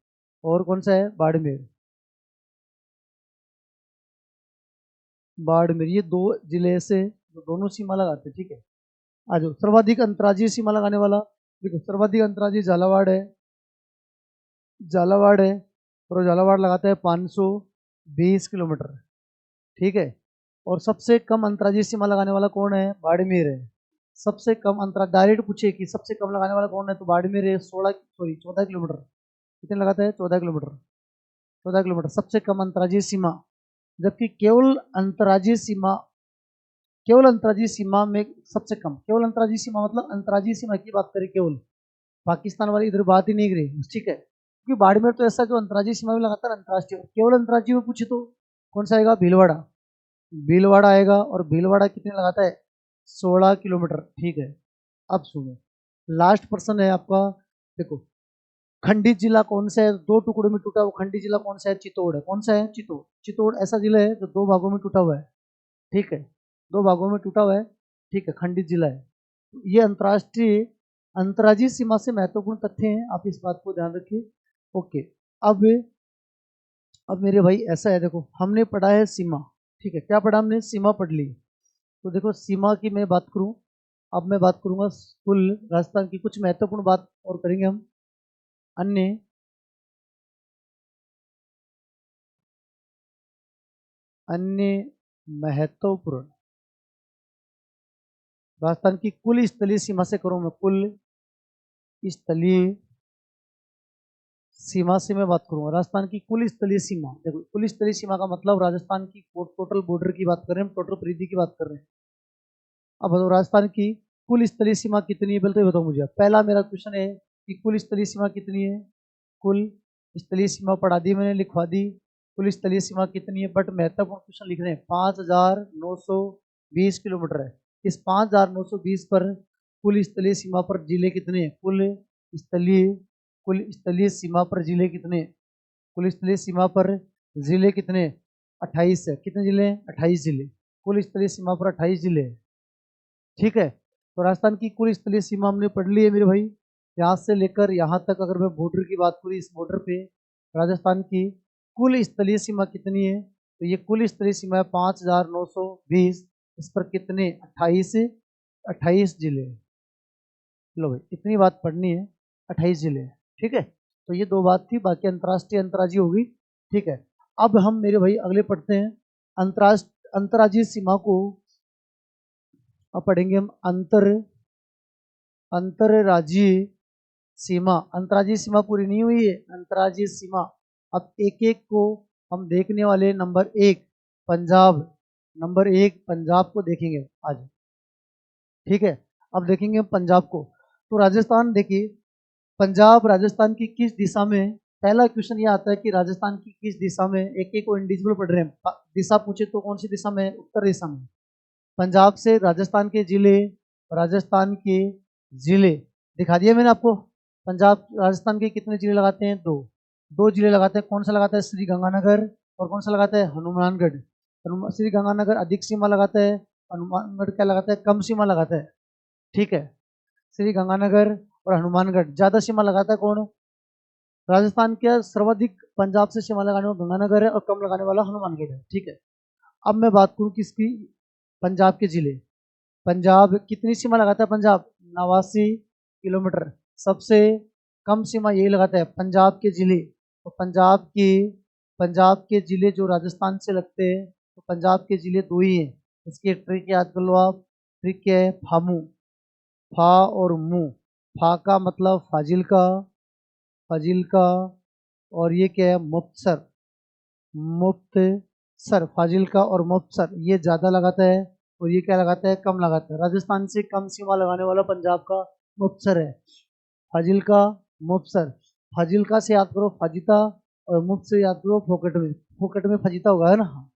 और कौन सा है, बाड़मेर, बाड़मेर। ये 2 जिले से जो दोनों सीमा लगाते हैं। ठीक है, आ जाओ, सर्वाधिक अंतर्राज्यीय सीमा लगाने वाला, देखो सर्वाधिक अंतर्राज्यीय झालावाड़ है, झालावाड़ है, और झालावाड़ लगाता है 520 किलोमीटर। ठीक है, और सबसे कम अंतर्राज्यीय सीमा लगाने वाला कौन है, बाड़मेर है। सबसे कम अंतर, डायरेक्ट पूछे कि सबसे कम लगाने वाला कौन है, तो बाड़मेर है, 14 किलोमीटर। कितने लगाता है, 14 किलोमीटर, 14 किलोमीटर सबसे कम अंतर्राज्यीय सीमा। जबकि केवल अंतर्राज्यीय सीमा में सबसे कम, केवल अंतर्राज्यीय सीमा मतलब अंतर्राज्यीय सीमा की बात करें केवल, पाकिस्तान वाली इधर बात ही नहीं करी। ठीक है, क्योंकि बाड़मेर तो ऐसा जो अंतर्राज्यीय सीमा में लगातार अंतर्राष्ट्रीय, केवल अंतर्राज्यीय में पूछे तो कौन सा आएगा, भीलवाड़ा, भीलवाड़ा आएगा। और भीलवाड़ा कितने लगाता है, 16 किलोमीटर। ठीक है, अब सुनो, लास्ट पर्सन है आपका, देखो खंडित जिला कौन सा है, 2 टुकड़ों में टूटा हुआ खंडित जिला कौन सा है, चित्तौड़ है। कौन सा है, चित्तौड़। चित्तौड़ ऐसा जिला है जो 2 भागों में टूटा हुआ है। ठीक है, 2 भागों में टूटा हुआ है। ठीक है, खंडित जिला है। ये अंतर्राष्ट्रीय अंतर्राज्यीय सीमा से महत्वपूर्ण तथ्य हैं, आप इस बात को ध्यान रखिए। ओके, अब अब मेरे भाई ऐसा है, देखो हमने पढ़ा है सीमा। ठीक है, क्या पढ़ा हमने, सीमा पढ़ ली। तो देखो सीमा की मैं बात करूं, अब मैं बात करूंगा कुल राजस्थान की कुछ महत्वपूर्ण बात और करेंगे हम। अन्य अन्य महत्वपूर्ण, राजस्थान की कुल स्थलीय सीमा से करूं मैं, कुल स्थलीय सीमा से मैं बात करूंगा। राजस्थान की कुल स्थलीय सीमा, देखो कुल स्थलीय सीमा का मतलब राजस्थान की टोटल बॉर्डर की बात कर रहे हैं, टोटल परिधि की बात कर रहे हैं। अब बताओ राजस्थान की कुल स्थलीय सीमा कितनी है, बोलते बताओ मुझे। पहला मेरा क्वेश्चन है कि कुल स्थलीय सीमा कितनी है, कुल स्थलीय सीमा पढ़ा दी मैंने, लिखवा दी। कुल स्थलीय सीमा कितनी है, बट महत्वपूर्ण क्वेश्चन लिख रहे हैं। 5,920 किलोमीटर है। इस 5,920 पर कुल स्थलीय सीमा पर जिले कितने हैं? कुल स्थलीय सीमा पर जिले कितने? कुल स्थलीय सीमा पर जिले कितने? 28 है। कितने जिले हैं? 28 जिले। कुल स्थलीय सीमा पर 28 जिले हैं। ठीक है, तो राजस्थान की कुल स्थलीय सीमा हमने पढ़ ली है मेरे भाई। यहाँ से लेकर यहाँ तक अगर मैं बॉर्डर की बात करूँ, इस बॉर्डर पे राजस्थान की कुल स्थलीय सीमा कितनी है? तो ये कुल स्थलीय सीमा है 5,920। इस पर कितने? 28 जिले। लो भाई, इतनी बात पढ़नी है, 28 जिले हैं। ठीक है, तो ये दो बात थी, बाकी अंतर्राष्ट्रीय अंतर्राज्यीय होगी। ठीक है, अब हम मेरे भाई अगले पढ़ते हैं अंतर्राज्यीय सीमा को। अब पढ़ेंगे हम अंतर्राज्यीय सीमा। अंतर्राज्यीय सीमा पूरी नहीं हुई है, अंतर्राज्यीय सीमा। अब एक एक को हम देखने वाले। नंबर एक पंजाब को देखेंगे आज। ठीक है, अब देखेंगे पंजाब को। तो राजस्थान देखिए, पंजाब राजस्थान की किस दिशा में? पहला क्वेश्चन ये आता है कि राजस्थान की किस दिशा में। एक एक को इंडिविजुअल पढ़ रहे हैं। दिशा पूछे तो कौन सी दिशा में? उत्तर दिशा में। पंजाब से राजस्थान के जिले दिखा दिया मैंने आपको। पंजाब राजस्थान के कितने जिले लगाते हैं? दो जिले लगाते हैं। कौन सा लगाता है? श्री गंगानगर। और कौन सा लगाता है? हनुमानगढ़। श्री गंगानगर अधिक सीमा लगाता है, हनुमानगढ़ क्या लगाता है? कम सीमा लगाता है। ठीक है, श्री गंगानगर और हनुमानगढ़ ज्यादा सीमा लगाता है कौन? राजस्थान के सर्वाधिक पंजाब से सीमा लगाने वाला गंगानगर है और कम लगाने वाला हनुमानगढ़ है। ठीक है, अब मैं बात करूं किसकी? पंजाब के जिले। पंजाब कितनी सीमा लगाता है? पंजाब 89 किलोमीटर। सबसे कम सीमा यही लगाता है, पंजाब के जिले। तो पंजाब के जिले जो राजस्थान से लगते हैं, तो पंजाब के जिले दो ही हैं। इसकी ट्रिक याद कर लो आप। ट्रिक क्या है? फामू, फा और मू। फा का मतलब फाजिल्का, और ये क्या है? मुक्तसर। फाजिल्का और मुक्तसर ये ज्यादा लगाता है, और ये क्या लगाता है? कम लगाता है। राजस्थान से कम सीमा लगाने वाला पंजाब का मुक्तसर है। फाजिल्का, मुक्तसर। फाजिल्का से याद करो फजीता, और मुफ्त से याद करो फोकट में। फोकट में फजीता होगा, है ना?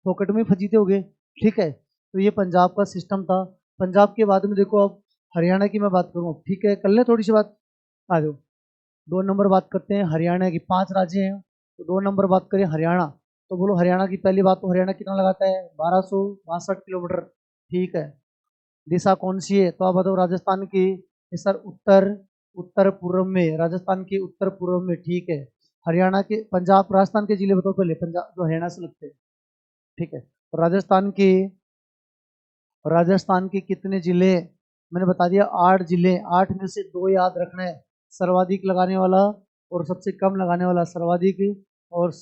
फोकट में फजीते हो गए। ठीक है, तो ये पंजाब का सिस्टम था। पंजाब के बाद में देखो, अब हरियाणा की मैं बात करूँ। ठीक है, कर ले थोड़ी सी बात। आ जाओ, 2 नंबर बात करते हैं हरियाणा की। 5 राज्य हैं, तो 2 नंबर बात करें हरियाणा। तो बोलो हरियाणा की पहली बात, तो हरियाणा कितना लगाता है? 1262 किलोमीटर। ठीक है, दिशा कौन सी है? तो आप बताओ। राजस्थान की। सर उत्तर पूर्व में, राजस्थान के उत्तर पूर्व में। ठीक है, हरियाणा के, पंजाब राजस्थान के जिले बताओ पहले, पंजाब जो हरियाणा से लगते हैं। ठीक है, तो राजस्थान के कितने जिले? मैंने बता दिया 8 जिले। 8 में से 2 याद रखना है, सर्वाधिक लगाने वाला और सबसे कम लगाने वाला। सर्वाधिक और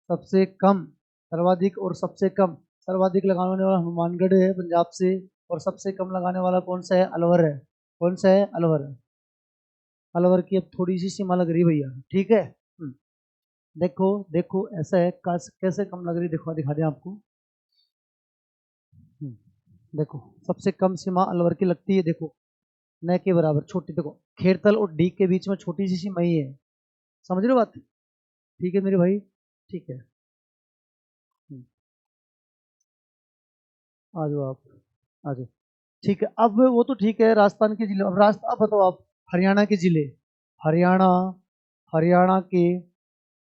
सबसे कम। सर्वाधिक और सबसे कम। सर्वाधिक लगाने वाला हनुमानगढ़ है पंजाब से, और सबसे कम लगाने वाला कौन सा है? अलवर है। कौन सा है? अलवर है। अलवर की अब थोड़ी सी सीमा लग रही है भैया। ठीक है, देखो देखो, ऐसा है कैसे कम लग रही, देखो दिखा दें आपको। देखो, सबसे कम सीमा अलवर की लगती है। देखो, न के बराबर छोटी। देखो, खेरतल और डी के बीच में छोटी सी सीमा ही है। समझ रहे हो बात? ठीक है मेरे भाई, ठीक है। आ जाओ आप, आ जाओ। ठीक है, अब वो तो ठीक है राजस्थान के जिले। अब बताओ आप, हरियाणा के जिले। हरियाणा हरियाणा के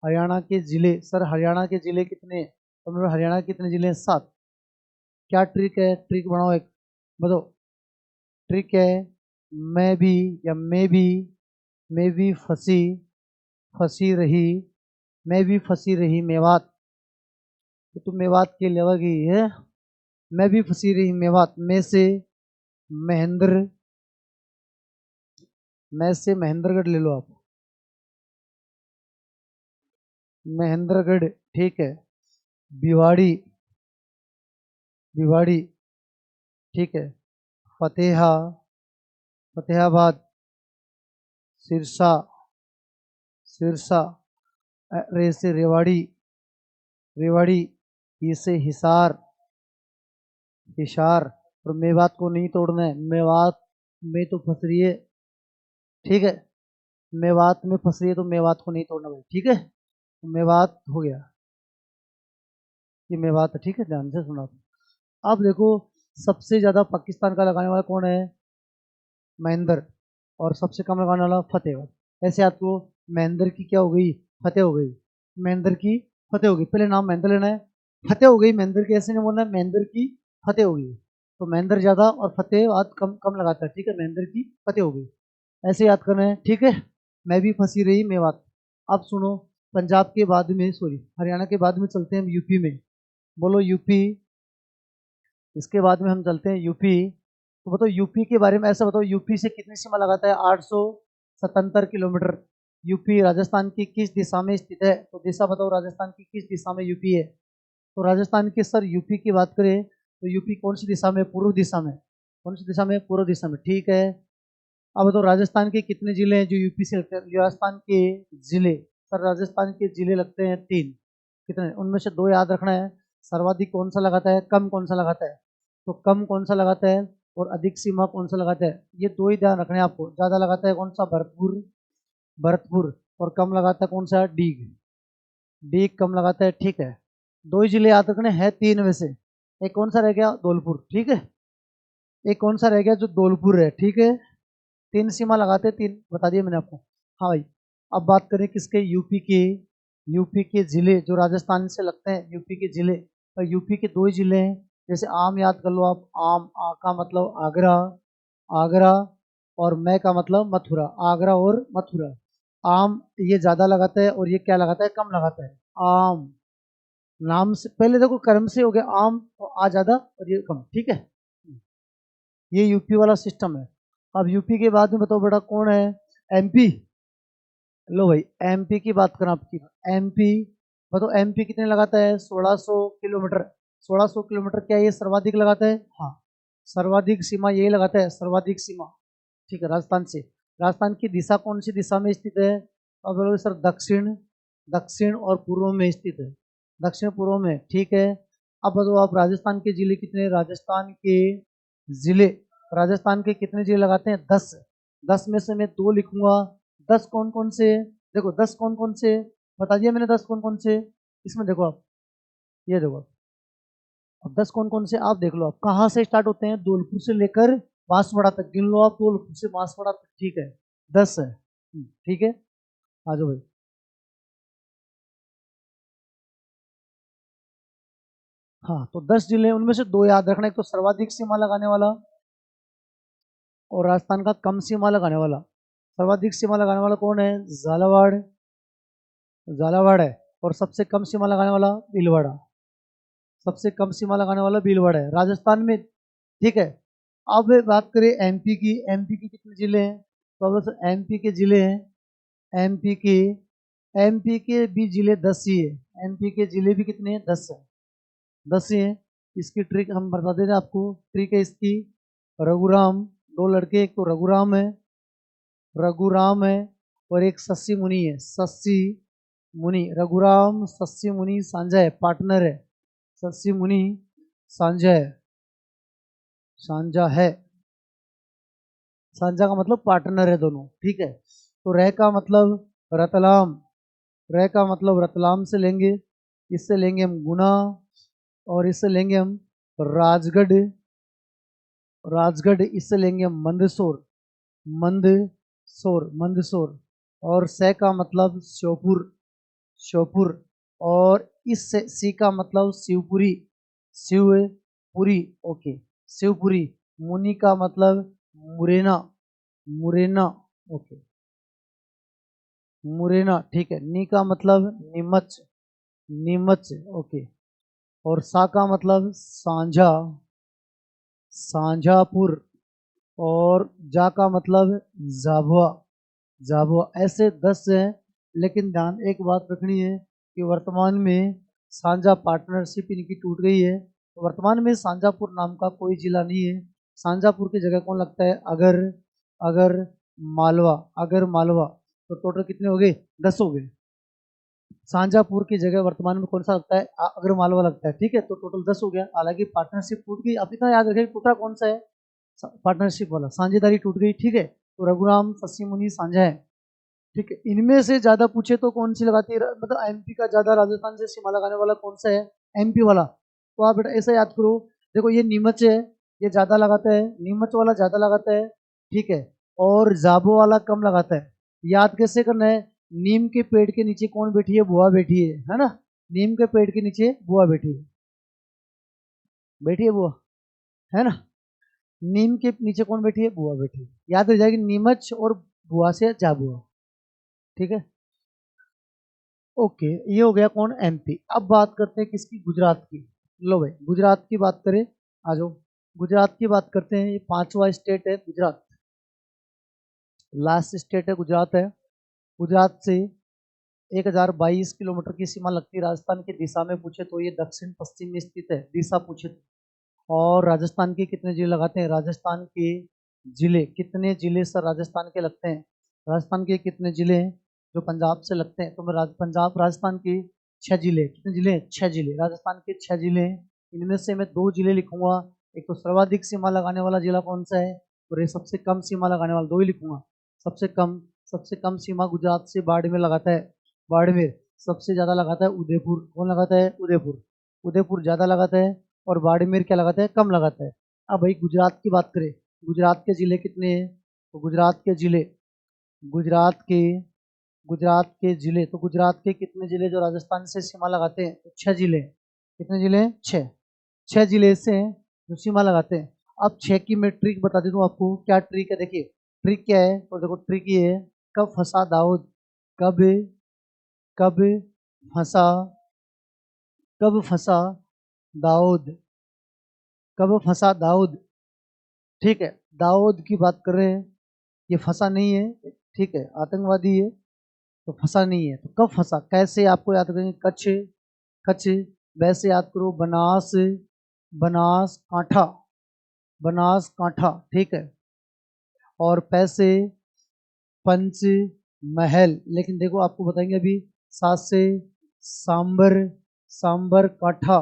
हरियाणा के जिले। सर हरियाणा के जिले कितने? तो मेरे हरियाणा के कितने जिले हैं? 7। क्या ट्रिक है? ट्रिक बनाओ एक, बताओ। ट्रिक है, मैं भी फंसी रही मेवात। तो तुम मेवात के अलावा गई है। मैं भी फंसी रही मेवात में से महेंद्र महेंद्रगढ़ ले लो आप। महेंद्रगढ़। ठीक है, भिवाड़ी भिवाड़ी। ठीक है, फतेहाबाद, सिरसा सिरसा। रे से रेवाड़ी। ये से हिसार। और मेवात को नहीं तोड़ना है, मेवात में तो फंस रही है। ठीक है, मेवात में फंस रही है तो मेवात को नहीं तोड़ना भाई, ठीक है। तो मेवात हो गया, ये मेवात है, ठीक है, ध्यान से सुना। अब देखो, सबसे ज्यादा पाकिस्तान का लगाने वाला कौन है? महेंद्र। और सबसे कम लगाने वाला फतेहगढ़। ऐसे आपको महेंद्र की क्या हो गई? फतेह हो गई। महेंद्र की फतेह हो गई, पहले नाम महेंद्र लेना है। फतेह हो गई महेंद्र की, ऐसे नहीं बोलना है महेंद्र की फतेह हो गई। तो महेंद्र ज्यादा और फतेह आज कम कम लगाता है, ठीक है, महेंद्र की फतेह हो गई। ऐसे याद करना है, ठीक है। मैं भी फंसी रही मेवात। अब सुनो, पंजाब के बाद में, सॉरी, हरियाणा के बाद में चलते हैं हम यूपी में। बोलो यूपी। इसके बाद में हम चलते हैं यूपी। तो बताओ यूपी के बारे में, ऐसा बताओ यूपी से कितनी सीमा लगाता है? 877 किलोमीटर। यूपी राजस्थान की किस दिशा में स्थित है? तो दिशा बताओ, राजस्थान की किस दिशा में यूपी है? तो राजस्थान के, सर यूपी की बात करें तो यूपी कौन सी दिशा में? पूर्व दिशा में। कौन सी दिशा में? पूर्व दिशा में, ठीक है। अब बताओ राजस्थान के कितने जिले हैं जो यूपी से लगते हैं? राजस्थान के जिले, सर राजस्थान के जिले लगते हैं 3। कितने? उनमें से 2 याद रखना है। सर्वाधिक कौन सा लगाता है, कम कौन सा लगाता है? तो कम कौन सा लगाता है और अधिक सीमा कौन सा लगाता है? ये 2 ही ध्यान रखने हैं आपको। ज्यादा लगाता है कौन सा? भरतपुर। भरतपुर। और कम लगाता है कौन सा? डीग। डीग कम लगाता है, ठीक है। 2 ही जिले याद रखने हैं 3 में से। एक कौन सा रह गया? धौलपुर, ठीक है। एक कौन सा रह गया? जो धौलपुर है, ठीक है। 3 सीमा लगाते हैं, 3 बता दिए मैंने आपको। हाँ भाई। अब बात करें किसके? यूपी के। यूपी के जिले जो राजस्थान से लगते हैं, यूपी के जिले। और यूपी के 2 ही जिले हैं। जैसे आम याद कर लो आप, आम, आ का मतलब आगरा। आगरा। और मैं का मतलब मथुरा। आगरा और मथुरा। आम ये ज्यादा लगाता है और ये क्या लगाता है? कम लगाता है। आम। नाम से पहले देखो, कर्म से हो गया आम, और आ ज्यादा और ये कम, ठीक है। ये यूपी वाला सिस्टम है। अब यूपी के बाद में बताओ बेटा कौन है? एमपी। लो भाई, एमपी की बात करें आपकी। एमपी। बताओ एमपी कितने लगाता है? 1600 किलोमीटर। 1600 किलोमीटर क्या ये सर्वाधिक लगाता है? हाँ। सर्वाधिक सीमा यही लगाता है, सर्वाधिक सीमा, ठीक है, राजस्थान से। राजस्थान की दिशा कौन सी दिशा में स्थित है? अब बोलोगे सर दक्षिण। दक्षिण और पूर्व में स्थित है। दक्षिण पूर्व में, ठीक है। अब बताओ आप, राजस्थान के जिले कितने? राजस्थान के जिले, राजस्थान के कितने जिले लगाते हैं? 10। 10 में से मैं 2 लिखूंगा। 10 कौन कौन से? देखो 10 कौन कौन से बता दिया मैंने, 10 कौन कौन से। इसमें देखो आप, ये देखो, अब 10 कौन कौन से आप देख लो। आप कहाँ से स्टार्ट होते हैं? धौलपुर से लेकर बांसवाड़ा तक गिन लो आप, धौलपुर से बांसवाड़ा तक, ठीक है। 10 है, ठीक है। आ जाओ भाई। हाँ, तो 10 जिले हैं, उनमें से 2 याद रखना, एक तो सर्वाधिक सीमा लगाने वाला और राजस्थान का कम सीमा लगाने वाला। सर्वाधिक सीमा लगाने वाला कौन है? झालावाड़। झालावाड़ है। और सबसे कम सीमा लगाने वाला भीलवाड़ा। सबसे कम सीमा लगाने वाला भीलवाड़ा है राजस्थान में, ठीक है। अब बात करें एमपी की। एमपी के कितने जिले हैं? तो अब एमपी के जिले हैं, एमपी के, एमपी के भी जिले 10 ही है। एमपी के जिले भी कितने हैं? 10 है। 10 ही है। इसकी ट्रिक हम बता देते हैं आपको। ट्रिक है इसकी, रघुराम। 2 लड़के, एक तो रघुराम है, रघुराम है, और एक शशि मुनि है, शशि मुनि। रघुराम शशि मुनि संजय पार्टनर है। शशि मुनि संजय, सांझा है। सांझा का मतलब पार्टनर है दोनों, ठीक है। तो रह का मतलब रतलाम। रह का मतलब रतलाम से लेंगे। इससे लेंगे हम गुना। और इससे लेंगे हम राजगढ़। राजगढ़ इससे लेंगे हम मंदसौर। मंदसौर, मंदसौर। और सह का मतलब श्योपुर। श्योपुर। और इस सी का मतलब शिवपुरी। शिवपुरी, ओके, शिवपुरी। मुनि का मतलब मुरैना। मुरैना, ओके, मुरैना, ठीक है। नी का मतलब नीमच। नीमच, ओके। और सा का मतलब सांझा। सांझापुर। और जा का मतलब झाबुआ। झाबुआ। ऐसे 10 हैं। लेकिन ध्यान एक बात रखनी है कि वर्तमान में सांझा पार्टनरशिप इनकी टूट गई है, तो वर्तमान में सांझापुर नाम का कोई जिला नहीं है। सांझापुर की जगह कौन लगता है? अगर, अगर मालवा। अगर मालवा। तो टोटल कितने हो गए? 10 हो गए। सांझापुर की जगह वर्तमान में कौन सा लगता है? अगर मालवा लगता है, ठीक है। तो टोटल 10 हो गया। हालांकि पार्टनरशिप टूट गई। अब इतना याद रखें, टूटा कौन सा है? पार्टनरशिप वाला, साझेदारी टूट गई, ठीक है। तो रघुराम शशि मुनि सांझा है। ठीक है, इनमें से ज्यादा पूछे तो कौन सी लगाती है, मतलब एमपी का ज्यादा राजस्थान से सीमा लगाने वाला कौन सा है, एमपी वाला। तो आप बेटा ऐसा याद करो, देखो ये नीमच है, ये ज्यादा लगाता है, नीमच वाला ज्यादा लगाता है, ठीक है, और जाबो वाला कम लगाता है। याद कैसे करना है, नीम के पेड़ के नीचे कौन बैठी है, बुआ बैठी है ना, नीम के पेड़ के नीचे बुआ बैठी है, बैठी है बुआ, है ना, नीम के नीचे कौन बैठी है, बुआ बैठी है, याद रह जाएगी नीमच और बुआ से जाबुआ, ठीक है। ओके, ये हो गया कौन, एमपी। अब बात करते हैं किसकी, गुजरात की। लो भाई गुजरात की बात करें, आ जाओ, गुजरात की बात करते हैं। ये पांचवा स्टेट है गुजरात, लास्ट स्टेट है गुजरात है। गुजरात से 1022 किलोमीटर की सीमा लगती है राजस्थान की दिशा में, पूछे तो ये दक्षिण पश्चिम में स्थित है, दिशा पूछे तो। और राजस्थान के कितने जिले लगाते हैं, राजस्थान के जिले, कितने जिले सर राजस्थान के लगते हैं, राजस्थान के कितने जिले हैं जो पंजाब से लगते हैं, तो मैं पंजाब राजस्थान के 6 जिले, कितने जिले हैं, 6 जिले, राजस्थान के 6 जिले हैं। इनमें से मैं 2 जिले लिखूंगा, एक तो सर्वाधिक सीमा लगाने वाला जिला कौन सा है, और ये सबसे कम सीमा लगाने वाला, 2 ही लिखूंगा। सबसे कम सीमा गुजरात से बाड़मेर लगाता है, बाड़मेर। सबसे ज्यादा लगाता है उदयपुर, कौन लगाता है, उदयपुर, उदयपुर ज्यादा लगाता है, और बाड़मेर क्या लगाता है, कम लगाता है। अब भाई गुजरात की बात करें, गुजरात के जिले कितने हैं, तो गुजरात के जिले, गुजरात के गुजरात के जिले, तो गुजरात के कितने जिले जो राजस्थान से सीमा लगाते हैं, तो 6 जिले हैं। कितने जिले हैं, 6 जिले से हैं जो सीमा लगाते हैं। अब 6 की मैं ट्रिक बता देता हूँ आपको, क्या ट्रिक है, देखिए ट्रिक क्या है, तो देखो ट्रिक ये है, कब फंसा दाऊद, कब कब फंसा, कब फंसा दाऊद, कब फंसा दाऊद, ठीक है, दाऊद की बात कर रहे हैं, ये फंसा नहीं है, ठीक है, आतंकवादी है, तो फंसा नहीं है, तो कब फंसा, कैसे आपको याद करेंगे, कच्छ, कच्छ, वैसे याद करो, बनास, बनास कांठा, बनास कांठा, ठीक है, और पैसे, पंच महल, लेकिन देखो आपको बताएंगे अभी, सात से सांबर, सांबर काठा,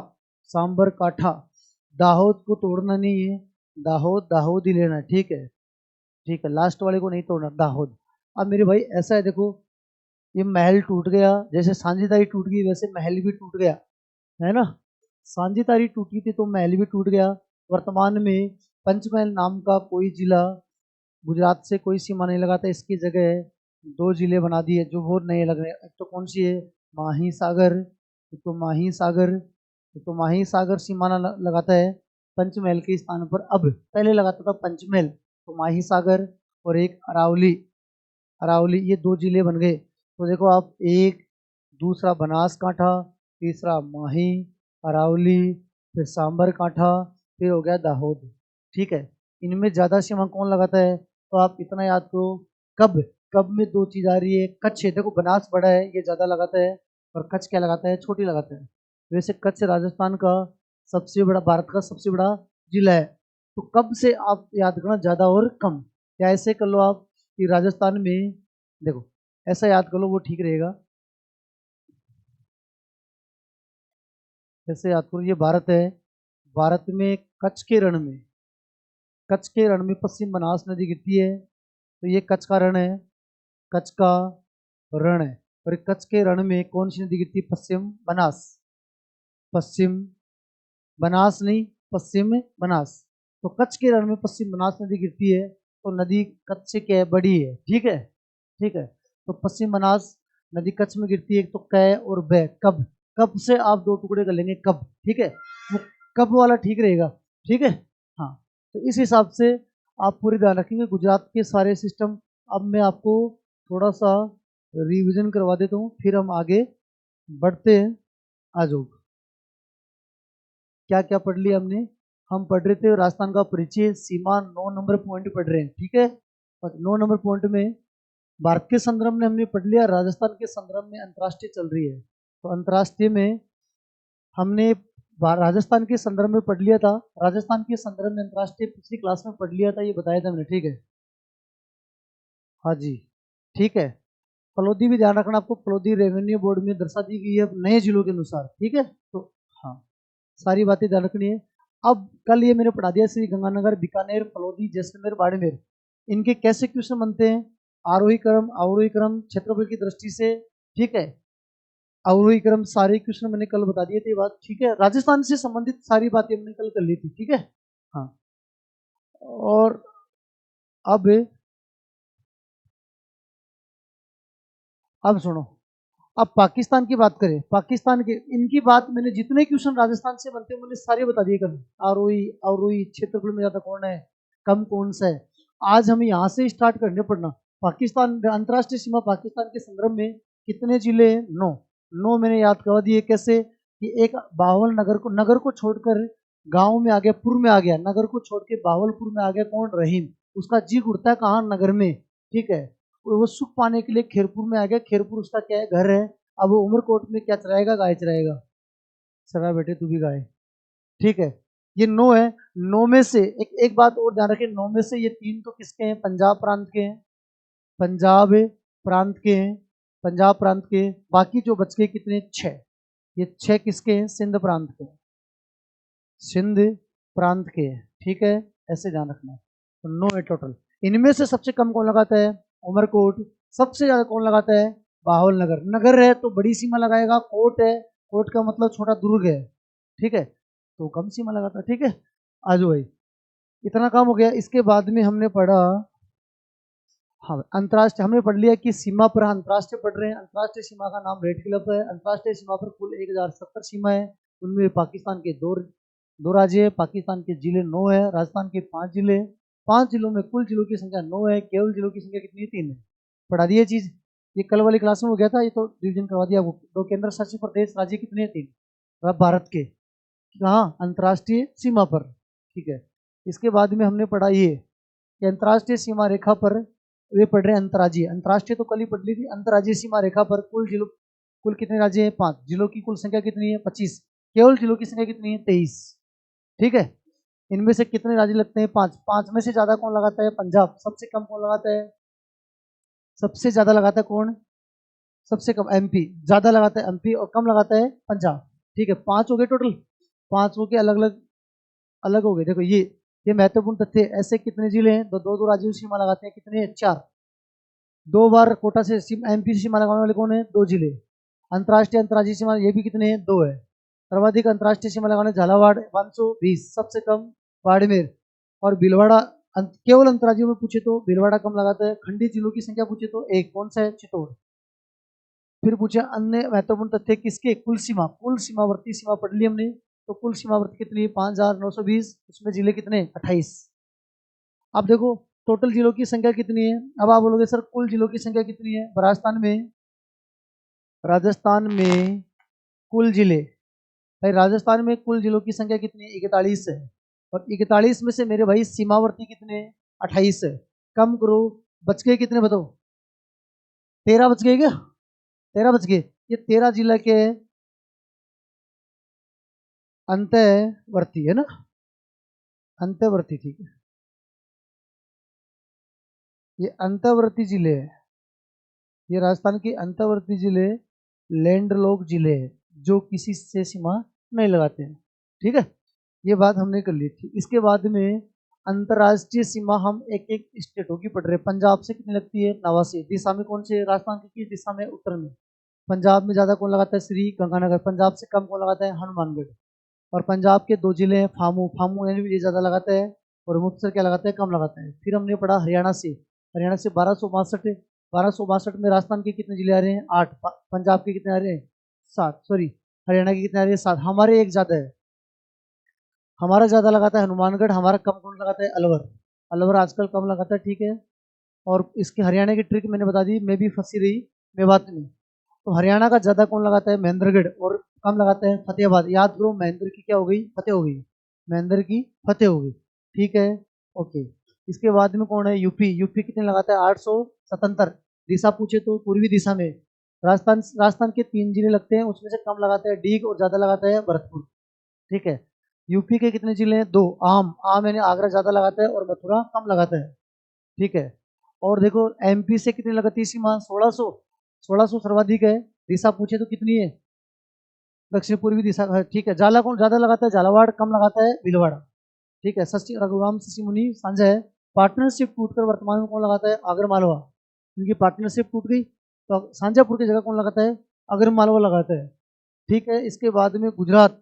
सांबर काठा, दाहोद को तोड़ना नहीं है, दाहोद दाहोद ही लेना है, ठीक है, ठीक है, लास्ट वाले को नहीं तोड़ना, दाहोद। अब मेरे भाई ऐसा है, देखो ये महल टूट गया, जैसे सांझीदारी टूट गई वैसे महल भी टूट गया, है ना, सांझीदारी टूटी थी तो महल भी टूट गया। वर्तमान में पंचमहल नाम का कोई जिला गुजरात से कोई सीमा नहीं लगाता, इसकी जगह 2 जिले बना दिए जो बहुत नए लग रहे हैं। एक तो कौन सी है, माही सागर, एक तो माही सागर, एक तो माही सागर सीमा लगाता है पंचमहल के स्थान पर, अब पहले लगाता था पंचमहल, तो माही सागर, और एक अरावली, अरावली, ये 2 जिले बन गए। तो देखो आप, एक, दूसरा बनासकांठा, तीसरा माही, अरावली, फिर सांबर कांठा, फिर हो गया दाहोद, ठीक है। इनमें ज्यादा सीमा कौन लगाता है, तो आप इतना याद करो, कब, कब में 2 चीज आ रही है, कच्छ है, देखो बनास बड़ा है ये ज्यादा लगाता है, और कच्छ क्या लगाता है, छोटी लगाता है। वैसे कच्छ राजस्थान का सबसे बड़ा, भारत का सबसे बड़ा जिला है। तो कब से आप याद करना, ज्यादा और कम, या ऐसे कर लो आप कि राजस्थान में, देखो ऐसा याद कर लो वो ठीक रहेगा, ऐसे याद करो, ये भारत है, भारत में कच्छ के रण में, कच्छ के रण में पश्चिम बनास नदी गिरती है, तो ये कच्छ का रण है, कच्छ का रण है। और कच्छ के रण में कौन सी नदी गिरती है, पश्चिम बनास, पश्चिम बनास नहीं, पश्चिम बनास। तो कच्छ के रण में पश्चिम बनास नदी गिरती है, तो नदी कच्छ से क्या है, बड़ी है, ठीक है, ठीक है। तो पश्चिम बनास नदी कच्छ में गिरती है, तो कै और बै, कब, कब से आप 2 टुकड़े कर लेंगे, कब, ठीक है, वो कब वाला ठीक रहेगा, ठीक है। हाँ, तो इस हिसाब से आप पूरी ध्यान रखेंगे गुजरात के सारे सिस्टम। अब मैं आपको थोड़ा सा रिवीजन करवा देता हूँ, फिर हम आगे बढ़ते हैं। आ जाओ, क्या क्या पढ़ लिया हमने, हम पढ़ रहे थे राजस्थान का परिचय, सीमा, 9 नंबर पॉइंट पढ़ रहे हैं, ठीक है। और 9 नंबर पॉइंट में भारत के संदर्भ में हमने पढ़ लिया, राजस्थान के संदर्भ में अंतर्राष्ट्रीय चल रही है, तो अंतर्राष्ट्रीय में हमने राजस्थान के संदर्भ में पढ़ लिया था, राजस्थान के संदर्भ में अंतर्राष्ट्रीय पिछली क्लास में पढ़ लिया था, ये बताया था हमने, ठीक है, हाँ जी, ठीक है। फलोदी भी ध्यान रखना, आपको फलोदी रेवेन्यू बोर्ड में दर्शा दी गई है नए जिलों के अनुसार, ठीक है, तो हाँ सारी बातें ध्यान रखनी है। अब कल ये मैंने पढ़ा दिया, श्री गंगानगर, बीकानेर, फलोदी, जैसलमेर, बाड़मेर, इनके कैसे क्वेश्चन बनते हैं आरोही क्रम क्षेत्रफल की दृष्टि से, ठीक है। अवरोही क्रम सारे क्वेश्चन मैंने कल बता दिए थे, बात ठीक है। राजस्थान से संबंधित सारी बातें हमने कल कर ली थी, ठीक है। हाँ, और अब सुनो, अब पाकिस्तान की बात करें। पाकिस्तान के इनकी बात मैंने जितने क्वेश्चन राजस्थान से बनते हैं मैंने सारे बता दिए कल। आरोही अवरोही क्षेत्रफल में ज्यादा कौन है, कम कौन सा है। आज हमें यहाँ से स्टार्ट करने पड़ना। पाकिस्तान अंतर्राष्ट्रीय सीमा पाकिस्तान के संदर्भ में कितने जिले हैं, 9। 9 मैंने याद करवा दिए। कैसे कि एक बावल नगर को छोड़कर गांव में आ गया, पुर में आ गया, नगर को छोड़ के बावलपुर में आ गया कौन, रहीम। उसका जी उड़ता है कहाँ, नगर में, ठीक है। वो सुख पाने के लिए खेरपुर में आ गया, खेरपुर उसका क्या है, घर है। अब वो उमरकोट में क्या चराएगा, गाय चराएगा। चरा बेटे तू भी गाय, ठीक है। ये 9 है। 9 में से एक बात और ध्यान रखें, 9 में से ये 3 तो किसके हैं, पंजाब प्रांत के हैं, पंजाब प्रांत के हैं, पंजाब प्रांत के। बाकी जो बच गए कितने, 6। ये 6 किसके हैं, सिंध प्रांत के, सिंध प्रांत के, ठीक है। ऐसे ध्यान रखना। तो 9 है टोटल। इनमें से सबसे कम कौन लगाता है, उमरकोट। सबसे ज्यादा कौन लगाता है, बाहुल नगर। नगर है तो बड़ी सीमा लगाएगा, कोट है, कोट का मतलब छोटा दुर्ग है, ठीक है, तो कम सीमा लगाता है, ठीक है। आज भाई इतना काम हो गया। इसके बाद में हमने पढ़ा, हाँ, अंतर्राष्ट्रीय हमने पढ़ लिया कि सीमा पर अंतर्राष्ट्रीय पढ़ रहे हैं। अंतर्राष्ट्रीय सीमा का नाम रेड क्लब है। अंतर्राष्ट्रीय सीमा पर कुल 1070 सीमा है। उनमें पाकिस्तान के दो राज्य है, पाकिस्तान के जिले 9 है, राजस्थान के 5 जिले। 5 जिलों में कुल जिलों की संख्या 9 है, केवल जिलों की संख्या कितनी है, 3 है। पढ़ा दी ये चीज, ये कल वाली क्लास में हो गया था, ये तो डिवीजन करवा दिया। वो 2 केंद्र शासित प्रदेश राज्य कितने हैं, 3 भारत के, कहाँ, अंतर्राष्ट्रीय सीमा पर, ठीक है। इसके बाद में हमने पढ़ा ये कि अंतर्राष्ट्रीय सीमा रेखा पर, वे पढ़ रहे हैं अंतर्राज्यीय। अंतर्राष्ट्रीय तो कल ही पढ़ ली थी। अंतर्राज्यीय सीमा रेखा पर कुल कितने राज्य हैं, 5। जिलों की कुल संख्या कितनी है, 25। केवल जिलों की संख्या कितनी है, 23, ठीक है। इनमें से कितने राज्य लगते हैं, 5। 5 में से ज्यादा कौन लगाता है, पंजाब। सबसे कम कौन लगाता है, सबसे ज्यादा लगाता है कौन, सबसे कम एमपी। ज्यादा लगाता है एमपी और कम लगाता है पंजाब, ठीक है। 5 हो गए टोटल, 5 हो गए, अलग अलग अलग हो गए। देखो ये महत्वपूर्ण तथ्य। ऐसे कितने जिले हैं, दो दो राज्यों की सीमा लगाते हैं, कितने, 4। 2 बार कोटा से एमपी से सीमा लगाने वाले कौन है, 2 जिले। अंतर्राज्यीय सीमा ये भी कितने हैं, 2 है। सर्वाधिक अंतर्राष्ट्रीय सीमा लगाने झालावाड़ 520, सबसे कम बाड़मेर और भीलवाड़ा। केवल अंतर्राज्यों में पूछे तो भीलवाड़ा कम लगाता है। खंडी जिलों की संख्या पूछे तो 1, कौन सा है, चित्तौड़। फिर पूछे अन्य महत्वपूर्ण तथ्य किसके, कुल सीमावर्ती सीमा पढ़ ली हमने। तो कुल सीमावर्ती कितनी है, 5920। उसमें जिले कितने, 28। अब देखो टोटल जिलों की संख्या कितनी है। अब आप बोलोगे सर कुल जिलों की संख्या कितनी है, राजस्थान में कुल जिले, भाई राजस्थान में कुल जिलों की संख्या कितनी है, 41 है। और 41 में से मेरे भाई सीमावर्ती कितने, 28 है। कम करो, बच गए कितने बताओ, 13 बच गए क्या, 13 बच गए। ये 13 जिला के अंतर्वर्ती है ना, अंतर्वर्ती, ठीक है। ये अंतर्वर्ती जिले है, ये राजस्थान के अंतर्वर्ती जिले लैंडलॉक जिले हैं, जो किसी से सीमा नहीं लगाते हैं, ठीक है। ये बात हमने कर ली थी। इसके बाद में अंतर्राष्ट्रीय सीमा हम एक एक स्टेटों की पढ़ रहे हैं। पंजाब से कितनी लगती है, 89। दिशा में कौन से, राजस्थान की किस दिशा में, उत्तर में। पंजाब में ज्यादा कौन लगाता है, श्री गंगानगर। पंजाब से कम कौन लगाता है, हनुमानगढ़। और पंजाब के 2 जिले हैं, फामू यानी ये ज्यादा लगाता है, और मुक्तसर क्या लगाता है, कम लगाता है। फिर हमने पढ़ा हरियाणा से 1262 में राजस्थान के कितने जिले आ रहे हैं, 8। पंजाब के कितने आ रहे हैं, 7। सॉरी, हरियाणा के कितने आ रहे हैं, 7। हमारे एक ज्यादा है, हमारा ज्यादा लगाता है हनुमानगढ़, हमारा कम कौन लगाता है, अलवर। अलवर आजकल कम लगाता है, ठीक है। और इसके हरियाणा की ट्रिक मैंने बता दी, मैं भी फंसी रही मेवात में। तो हरियाणा का ज्यादा कौन लगाता है, महेंद्रगढ़, और कम लगाता है फतेहाबाद। याद करो, महेंद्र की क्या हो गई, फतेह हो गई, महेंद्र की फतेह हो गई, ठीक है, ओके। इसके बाद में कौन है, यूपी कितने लगाता है, 877। दिशा पूछे तो पूर्वी दिशा में राजस्थान के 3 जिले लगते हैं, उसमें से कम लगाता है डीग और ज्यादा लगाता है भरतपुर, ठीक है। यूपी के कितने जिले हैं, 2। आम यानी आगरा ज्यादा लगाता है और मथुरा कम लगाता है, ठीक है। और देखो एमपी से कितनी लगाती है सीमा, 1600 सर्वाधिक है। दिशा पूछे तो कितनी है, दक्षिण पूर्वी दिशा, ठीक है। जाला कौन ज्यादा लगाता है, झालावाड़। कम लगाता है भीलवाड़ा, ठीक है। रघुराम शशि मुनि साझा है। पार्टनरशिप टूटकर वर्तमान में कौन लगाता है, आगर मालवा। इनकी पार्टनरशिप टूट गई, तो सांजापुर की जगह कौन लगाता है? अगर मालवा लगाता है। ठीक है, इसके बाद में गुजरात,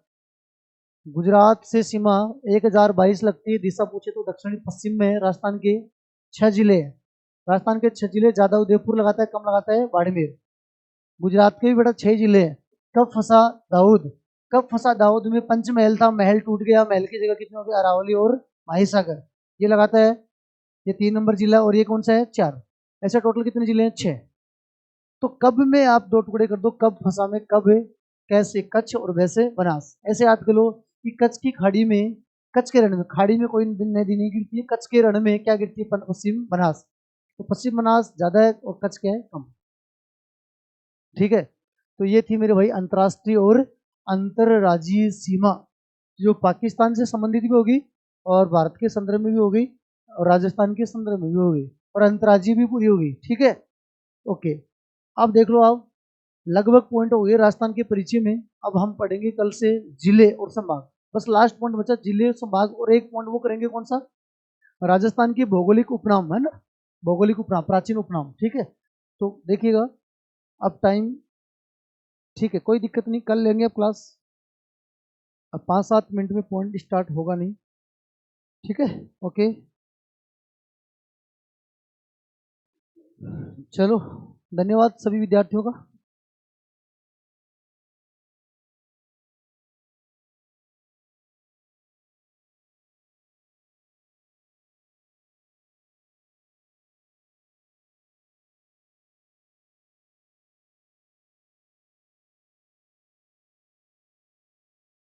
गुजरात से सीमा 1022 लगती है, दिशा पूछे तो दक्षिणी पश्चिम में है। राजस्थान के 6 जिले हैं, राजस्थान के 6 जिले, ज्यादा उदयपुर लगाता है, कम लगाता है बाड़मेर। गुजरात के भी बेटा 6 जिले हैं। कब फंसा दाऊद? कब फंसा दाऊद में पंचमहल था, महल टूट गया, महल की जगह कितने हो गए? अरावली और माहिसागर, ये लगाता है। ये 3 नंबर जिला, और ये कौन सा है? 4। ऐसे टोटल कितने जिले हैं? 6। तो कब में आप 2 टुकड़े कर दो, कब फंसा में कब है, कैसे कच्छ और वैसे बनास। ऐसे याद कर लो कि कच्छ की खाड़ी में, कच्छ के रण में, खाड़ी में कोई नदी नहीं गिरती है, कच्छ के रण में क्या गिरती है? पश्चिम बनास। तो पश्चिम बनास ज्यादा है और कच्छ क्या है? कम। ठीक है, तो ये थी मेरे भाई अंतर्राष्ट्रीय और अंतरराज्यीय सीमा, जो पाकिस्तान से संबंधित भी होगी और भारत के संदर्भ में भी होगी और राजस्थान के संदर्भ में भी होगी और अंतर्राज्यीय भी पूरी होगी। ठीक है, ओके। अब देख लो, आप लगभग पॉइंट हो गए राजस्थान के परिचय में। अब हम पढ़ेंगे कल से जिले और संभाग। बस लास्ट पॉइंट बचा, जिले और संभाग, और एक पॉइंट वो करेंगे कौन सा? राजस्थान की भौगोलिक उपनाम, है ना, भौगोलिक उपनाम, प्राचीन उपनाम। ठीक है, तो देखिएगा अब टाइम, ठीक है, कोई दिक्कत नहीं, कल लेंगे अब क्लास। अब 5-7 मिनट में पॉइंट स्टार्ट होगा नहीं। ठीक है, ओके, चलो, धन्यवाद सभी विद्यार्थियों का।